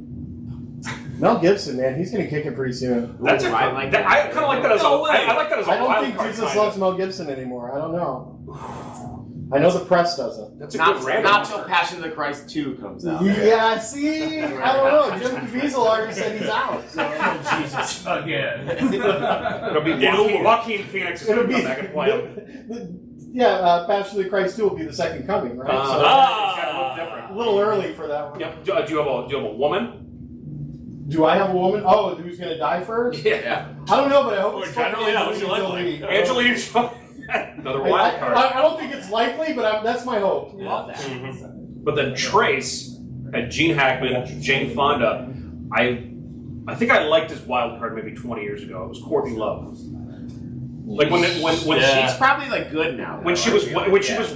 Mel Gibson, man, he's gonna kick it pretty soon. That's Ooh, a, I like that. that. I kind of like that as No a. way. I like that as a I don't wild think card. Jesus kinda. loves Mel Gibson anymore. I don't know. I know the press doesn't. That's a Not, good random. not one. till Passion of the Christ 2 comes out. Yeah, see, I don't know. Jim Caviezel already said he's out. So. Jesus again. It'll be Joaquin Phoenix is It'll going to be come back and play him. yeah. Passion of the Christ 2 will be the second coming, right? So Ah. a little early for that one. Yep. Do you have a woman? Do I have a woman? Oh, who's gonna die first? Yeah. I don't know, but I hope Or it's fucking generally, yeah, what's your life Angelina like? Jolie. Angelina Jolie. Another wild card. I don't think it's likely, but that's my hope. Love that. But then Trace had Gene Hackman, Jane Fonda. I think I liked his wild card maybe 20 years ago. It was Courtney Love. Like when Yeah. She's probably like good now. when she was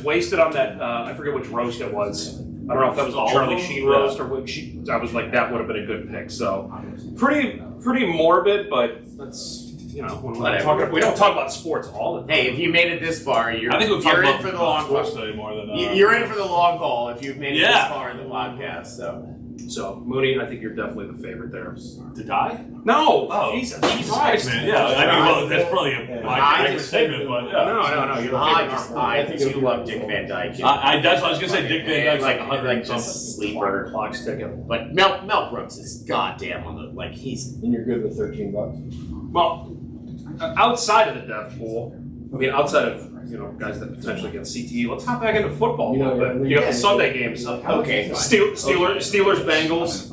wasted on that I forget which roast it was. I don't know if that was the All of Charlie them? Sheen roast or what she. I was like that would have been a good pick. So pretty morbid, but that's when Whatever. we don't talk about sports all the time. Hey, if you made it this far, you're I think we've talked you're in about for the long haul. sports today more than. You're in for the long haul if you've made it Yeah. this far in the podcast. So Mooney, I think you're definitely the favorite there. To die? No, Oh, Jesus Christ, man. Yeah, I mean, well, that's probably a I my statement, but yeah. No, you're the I favorite. do love Dick Van Dyke. That's what I was gonna say. Dick Van Dyke's like 100 like and just something. sleeper. Clock's ticking. But Mel Brooks is goddamn on the he's And you're good with $13. Well, outside of the death pool, I mean, outside of guys that potentially get CTE, let's hop back into football. You know, But you got the Sunday games. okay. Fine. Steelers, Bengals.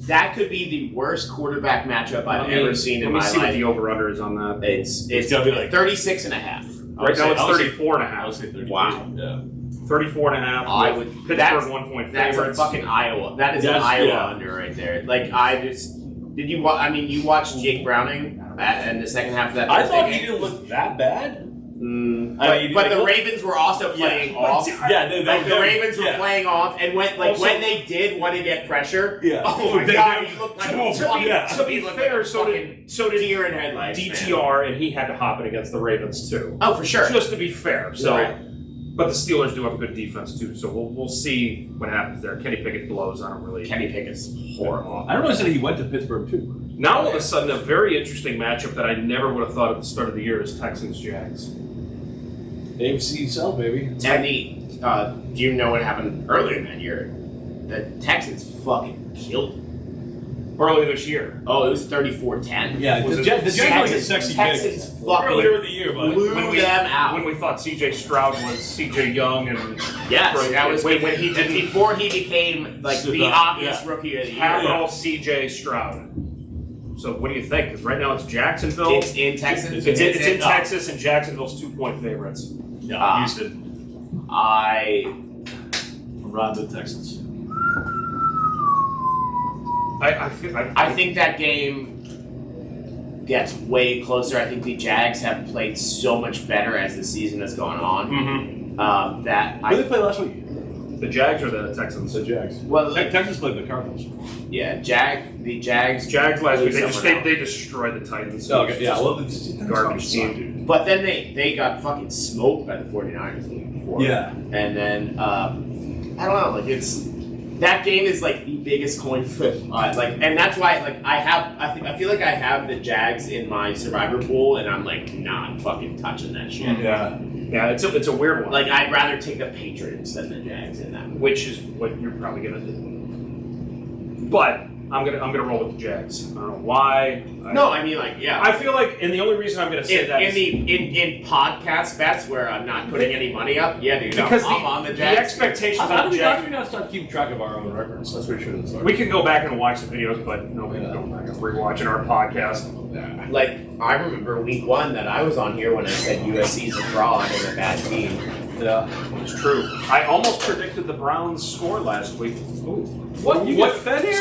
That could be the worst quarterback matchup I've ever seen in my Let me see what life. the over/under is on that. It's gotta be like 36 and a half. Right now it's I would say- 34 and a I half. would say 33. Wow. Yeah. 34 and a half. I with would- Pittsburgh that's- 1 point That's a favorites. fucking Iowa. That is an Yes, Iowa yeah. under right there. Like did you? I mean, you watched Jake Browning in the second half of that. I Thursday thought game? he didn't look that bad. But the Ravens were also playing off. Yeah, the Ravens were playing off, and when they did want to get pressure, oh my god, he looked like To be fair, so did deer in headlights. DTR, and he had to hop it against the Ravens too. Oh, for sure. Just to be fair. So, Right. but the Steelers do have a good defense too. So we'll see what happens there. Kenny Pickett blows. I don't really. Kenny Pickett's horrible. I realized that he went to Pittsburgh too. Now all of a sudden, a very interesting matchup that I never would have thought at the start of the year is Texans-Jags. AFC South, baby. And do you know what happened earlier in that year? The Texans fucking killed them. Early this year. Oh, it was 34-10. Yeah, the Jags are like a sexy Texans pick. fucking Earlier in the year, but blew them out. When we thought C.J. Stroud was C.J. Young and Yes, that was when he did before he became like the obvious rookie of the year. capital C.J. Stroud. So what do you think? Because right now it's Jacksonville. It's in Texas. It's in Texas, and Jacksonville's 2-point favorites. yeah, Houston. I'm Around the Texans. I think that game gets way closer. I think the Jags have played so much better as the season has gone on. Mm-hmm. That Who did they play last week? The Jags or the Texans? The Jags. well, Texans played the Cardinals. yeah, the Jags Jags last week. someone They destroyed the Titans. Okay, yeah, well, Garbage team. But then they got fucking smoked by the 49ers the week before. Yeah. And then I don't know, like that game is like the biggest coin flip. And that's why I feel like I have the Jags in my survivor pool, and I'm like not fucking touching that shit. Yeah. Yeah, it's a weird one. Like I'd rather take the Patriots than the Jags in that one. Which is what you're probably gonna do. But I'm gonna roll with the Jags. I don't know why. No, I mean like yeah. I feel like, and the only reason I'm gonna say that is in podcast bets where I'm not putting any money up, yeah, dude. because I'm on the the Jags. expectations How of do the we Jags. not start keeping track of our own records? That's what we should have started. We can go back and watch the videos, but no, we can go back and rewatching our podcast. Like I remember week 1 that I was on here when I said USC's a fraud and a bad team. Yeah. It's true. I almost predicted the Browns score last week. What? You What? get fed here?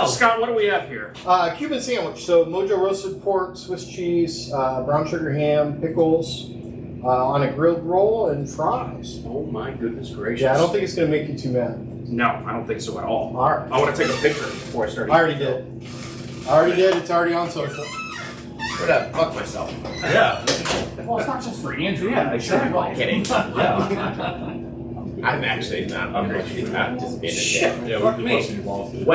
Scott, what do we have here? Cuban sandwich. So Mojo roasted pork, Swiss cheese, brown sugar ham, pickles, on a grilled roll, and fries. Oh my goodness gracious. Yeah, I don't think it's gonna make you too mad. No, I don't think so at all. All right. I want to take a picture before I start. I already did. It's already on social. What up? Fuck myself. Yeah. Well, it's not just for Andrew. Yeah, exactly. I'm kidding. Yeah. I'm actually not participating. Yeah, Fuck we me. can possibly involve it.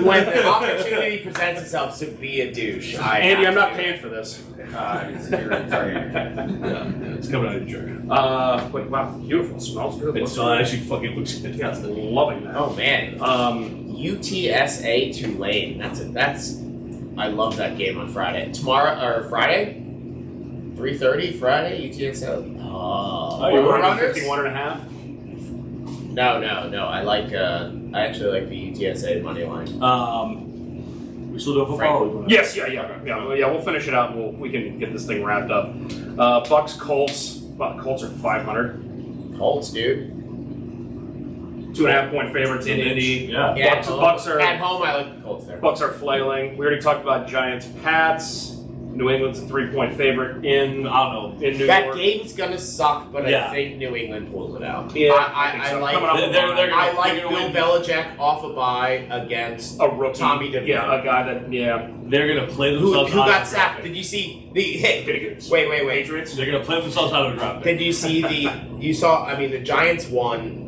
When the opportunity presents itself to be a douche, Andy, I'm not paying for this. It's It's coming out of your jar. Wait, wow, beautiful. Smells good. It actually fucking looks good. Yeah, loving that. Oh man. UTSA Tulane. That's. I love that game on Friday. Tomorrow or Friday? 3:30 Friday. UTSA. Oh, You're running Runners? 51.5. No. I actually like the UTSA money line. We still do a football? Yes, yeah. We'll finish it out. And we can get this thing wrapped up. Bucks, Colts. Colts are 500. Colts, dude. 2.5 point favorites in Indy. Yeah. Yeah, Bucks are at home. I like the Colts there. Bucks are flailing. We already talked about Giants, Pats. New England's a 3-point favorite in I don't know. in New That York. game's gonna suck, but Yeah. I think New England pulls it out. Yeah, I think so. like. Coming off a They're bye. gonna- I like they're Bill gonna win. Belichick off a bye against A rookie. Tommy DeVito. Yeah, a guy that They're gonna play who themselves out got of sacked. the Did you see the hey? Patriots. Wait. Patriots. They're gonna play themselves out of the draft. Did you see the Giants won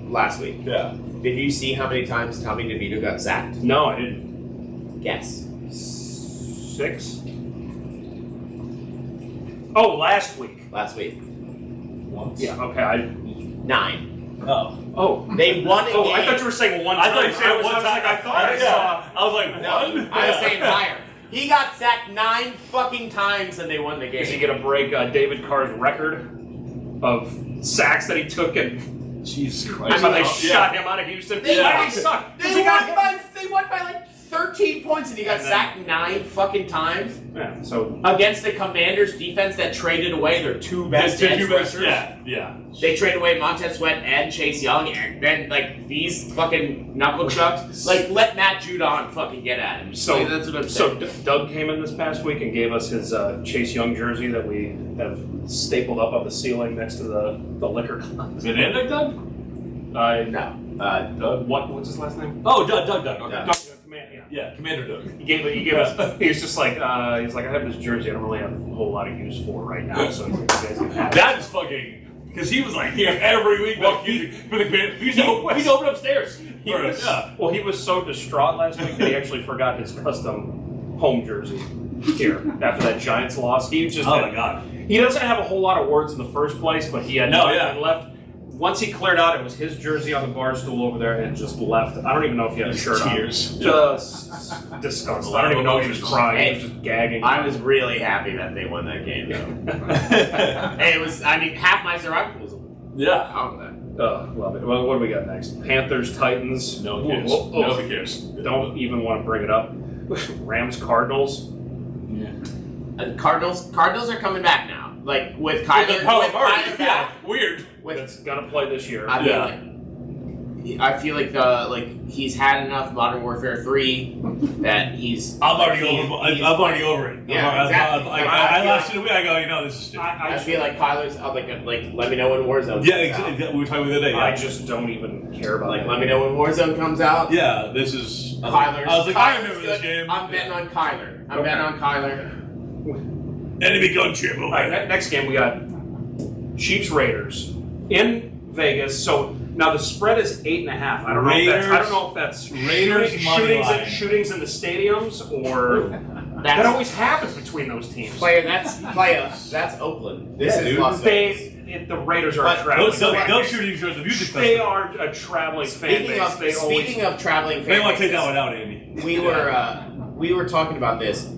last week. Yeah. Did you see how many times Tommy DeVito got sacked? No, I didn't. Guess. 6. Oh, last week. Last week. Once. Yeah. Okay. 9. Oh. They won a game. I thought you were saying one I time. thought you said was one time. like, I thought I Yeah. saw. I was like, No, one? I was saying higher. He got sacked 9 fucking times and they won the Is he game. gonna break David Carr's record of sacks that he took and Jesus that's Christ. how they Yeah. shot him out of Houston? They Why won- did he suck? They won by like 13 points and he got sacked 9 fucking times. Yeah, so Against the Commanders defense that traded away their 2 best edge rushers. Yeah. They traded away Montez Sweat and Chase Young, and then like these fucking knuckle chucks. Like let Matt Judon fucking get at him. So Like, that's what I'm saying. So Doug came in this past week and gave us his Chase Young jersey that we have stapled up on the ceiling next to the liquor closet. Is it in Doug? No. Doug? What's his last name? Oh, Doug. Okay. Doug. Yeah, Commander Doug. He gave us. He was just like, he's like, I have this jersey I don't really have a whole lot of use for right now, so you guys can have it. That is fucking. Because he was like here every week. Well, For the Commander. He's open upstairs. Well, he was so distraught last week that he actually forgot his custom home jersey here after that Giants loss. He just Oh my god. He doesn't have a whole lot of words in the first place, but he had left. Once he cleared out, it was his jersey on the bar stool over there and just left. I don't even know if he had a shirt Tears. on. Just disgusting. I don't even know if he was crying. He was just gagging. I was really happy that they won that game though. And it was, I mean, half my survival was Yeah. on that. Oh, love it. Well, what do we got next? Panthers, Titans. No one cares. Whoa, whoa, whoa. No one cares. Don't even want to bring it up. Rams, Cardinals. Cardinals are coming back now. Like with Kyler, Yeah. back. Weird. That's gonna play this year. I feel like he's had enough Modern Warfare 3 that he's. I'm already over it. Yeah, exactly. I last year I go, you know, this is stupid. I feel like Kyler's like let me know when Warzone. Yeah, exactly. We were talking the other day. Yeah. I just don't even care about Like let me know when Warzone comes out. Yeah, this is. Kyler's. I was like, I remember Kyler's this good. game. I'm betting on Kyler. I'm betting on Kyler. Enemy gunship. All right, next game we got Chiefs Raiders in Vegas. So now the spread is 8.5. I don't know if that's Raiders money line. shootings in the stadiums or that always happens between those teams. That's Oakland. This is Las Vegas. The Raiders are a traveling. Those shootings are the music festival. They are a traveling fan base. Speaking of traveling fan They want to take bases, that one out, Andy. we were talking about this.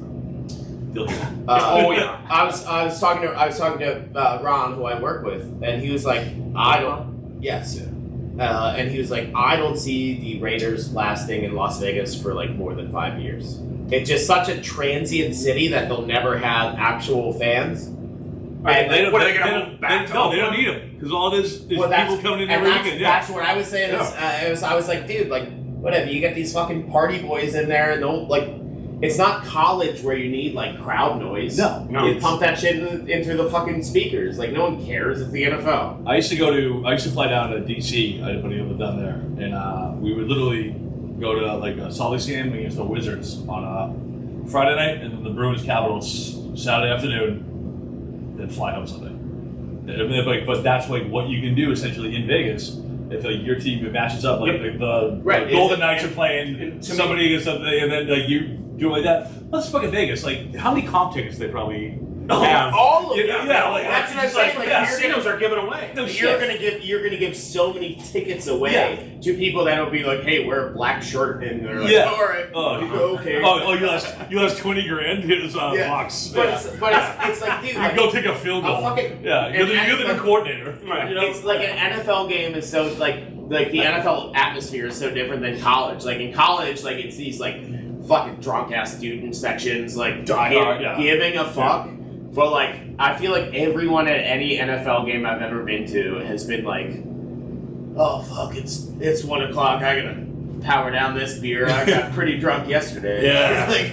Oh yeah. I was talking to Ron, who I work with, and he was like, and he was like, I don't see the Raiders lasting in Las Vegas for like more than 5 years. It's just such a transient city that they'll never have actual fans. And They don't back need them because all this is Well, people coming in every weekend. Yeah. That's what I was saying. I was like, dude, like, whatever. You get these fucking party boys in there, and they'll like. It's not college where you need like crowd noise. No. You pump that shit into the fucking speakers. Like no one cares. It's the NFL. I used to fly down to DC. I didn't live down there, and we would literally go to like a Salt Lake game against the Wizards on Friday night, and then the Bruins Capitals Saturday afternoon, then fly home Sunday. But that's like what you can do essentially in Vegas. If like your team matches up, like the Golden Knights are playing somebody against something, and then like you do it like that. That's fucking Vegas. Like how many comp tickets they probably have? All of them. Yeah, like that's what I'm saying. Like casinos are giving away. You're gonna give so many tickets away to people that'll be like, hey, wear a black shirt, and they're like, all right, okay. You lost 20 grand. Here's a box. But it's like, dude, you go take a field goal. You're the coordinator. Right. You know? It's like an NFL game is so like the NFL atmosphere is so different than college. Like in college, like it's these like fucking drunk ass student sections, like giving a fuck. But like I feel like everyone at any NFL game I've ever been to has been like, oh fuck, it's 1 o'clock. I gotta power down this beer. I got pretty drunk yesterday. Yeah. Like,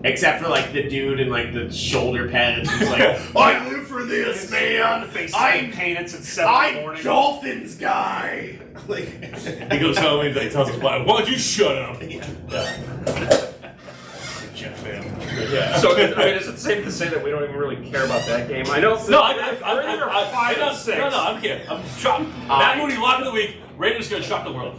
except for like the dude in like the shoulder pads who's like, I live for this, man. I'm painted at 7 in the morning. Dolphins guy. Like he goes home and he tells his wife, "Why don't you shut up?" Jet fan. Yeah. So I mean, is it safe to say that we don't even really care about that game? I know. I'm kidding. I'm shocked. Matt Mooney lock of the week. Raiders gonna shock the world.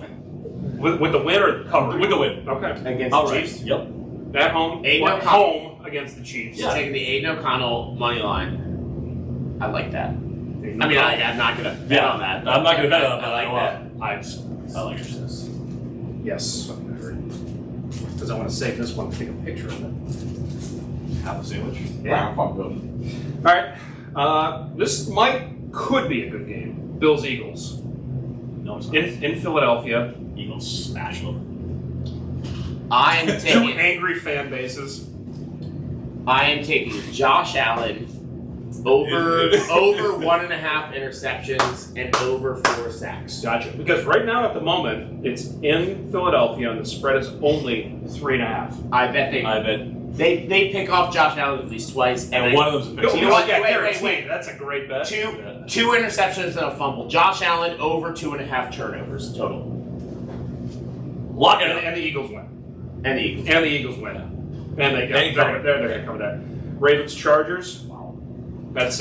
With the win or cover? With the win. Okay. against All the right. Chiefs. Yep. At home. Aiden Home against the Chiefs. Yeah. Taking the Aiden O'Connell money line. I like that. I mean, I'm not gonna bet on that. I'm not gonna bet on that. I like that. I like this. Yes. Because I want to save this one to take a picture of it. Have a sandwich. Yeah. Wow, fun building. All right. This could be a good game. Bills Eagles No, it's not. in Philadelphia. Eagles smash them. I am Two taking. angry fan bases. I am taking Josh Allen over 1.5 interceptions and over 4 sacks. Gotcha. Because right now, at the moment, it's in Philadelphia, and the spread is only 3.5. I bet they pick off Josh Allen at least twice, And one of them's a You picture. know what? Yeah, Wait. guaranteed. That's a great bet. Two interceptions and a fumble. Josh Allen over 2.5 turnovers total, Lock it up. And the Eagles win. and the Eagles. And the Eagles win. And they're going to cover that. Ravens Chargers. That's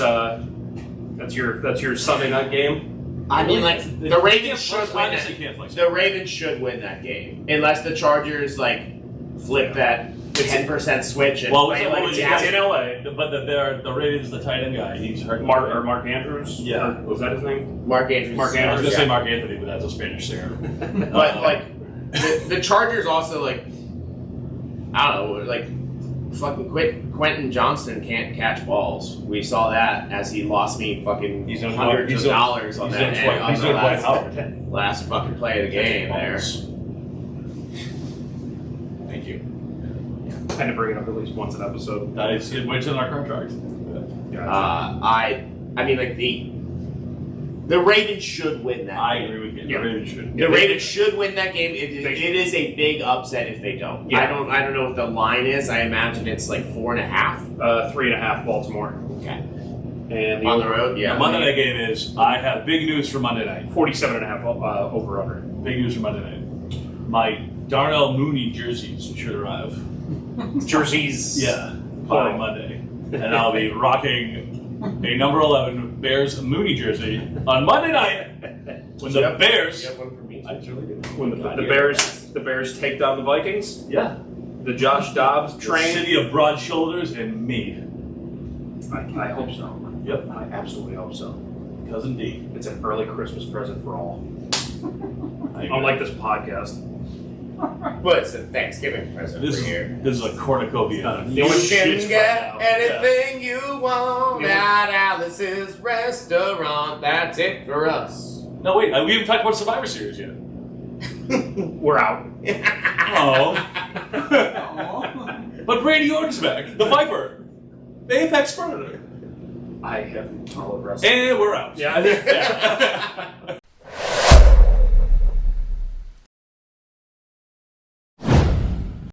your Sunday night game. I mean, like the Ravens should win. Honestly, can't flex. The Ravens should win that game, unless the Chargers flip that 10% switch and play like it's Jackson. in LA. But the Ravens, the tight end guy, he's hurt. Mark Andrews. Yeah. Or was that his name? Mark Andrews. Mark I was Andrews. gonna say Mark Anthony, but that's a Spanish singer. But the Chargers also I don't know, fucking Quentin Johnston can't catch balls. We saw that as he lost me fucking hundreds of dollars on that last fucking play of the game there. Thank you. I had to bring it up at least once an episode. It's in our contract. I mean, the Ravens should win that. I game. agree with you. Yeah. The Ravens should. The Ravens should win that game. It is a big upset if they don't. Yeah. I don't know what the line is. I imagine it's like 4.5. 3.5 Baltimore. Okay. And the On the road, yeah. The Monday night game is. I have big news for Monday night. 47.5 over under. Big news for Monday night. My Darnell Mooney jerseys should arrive. Jerseys. Yeah, by Monday, and I'll be rocking a number 11 Bears Mooney jersey on Monday night when the Bears. One for me. I truly do. When the Bears take down the Vikings. Yeah. The Josh Dobbs The train. city of broad shoulders and me. I hope so. Yep. I absolutely hope so. Cousin D. It's an early Christmas present for all. I agree. Unlike this podcast. But it's a Thanksgiving present This for here. is a cornucopia. You Shit can get right now. anything you want at Alice's restaurant. That's it for us. Yeah. No, wait. We haven't talked about Survivor Series yet. We're out. Oh. But Brady Orton's back. The Viper. The Apex Predator. I have followed wrestling. And we're out. Yeah.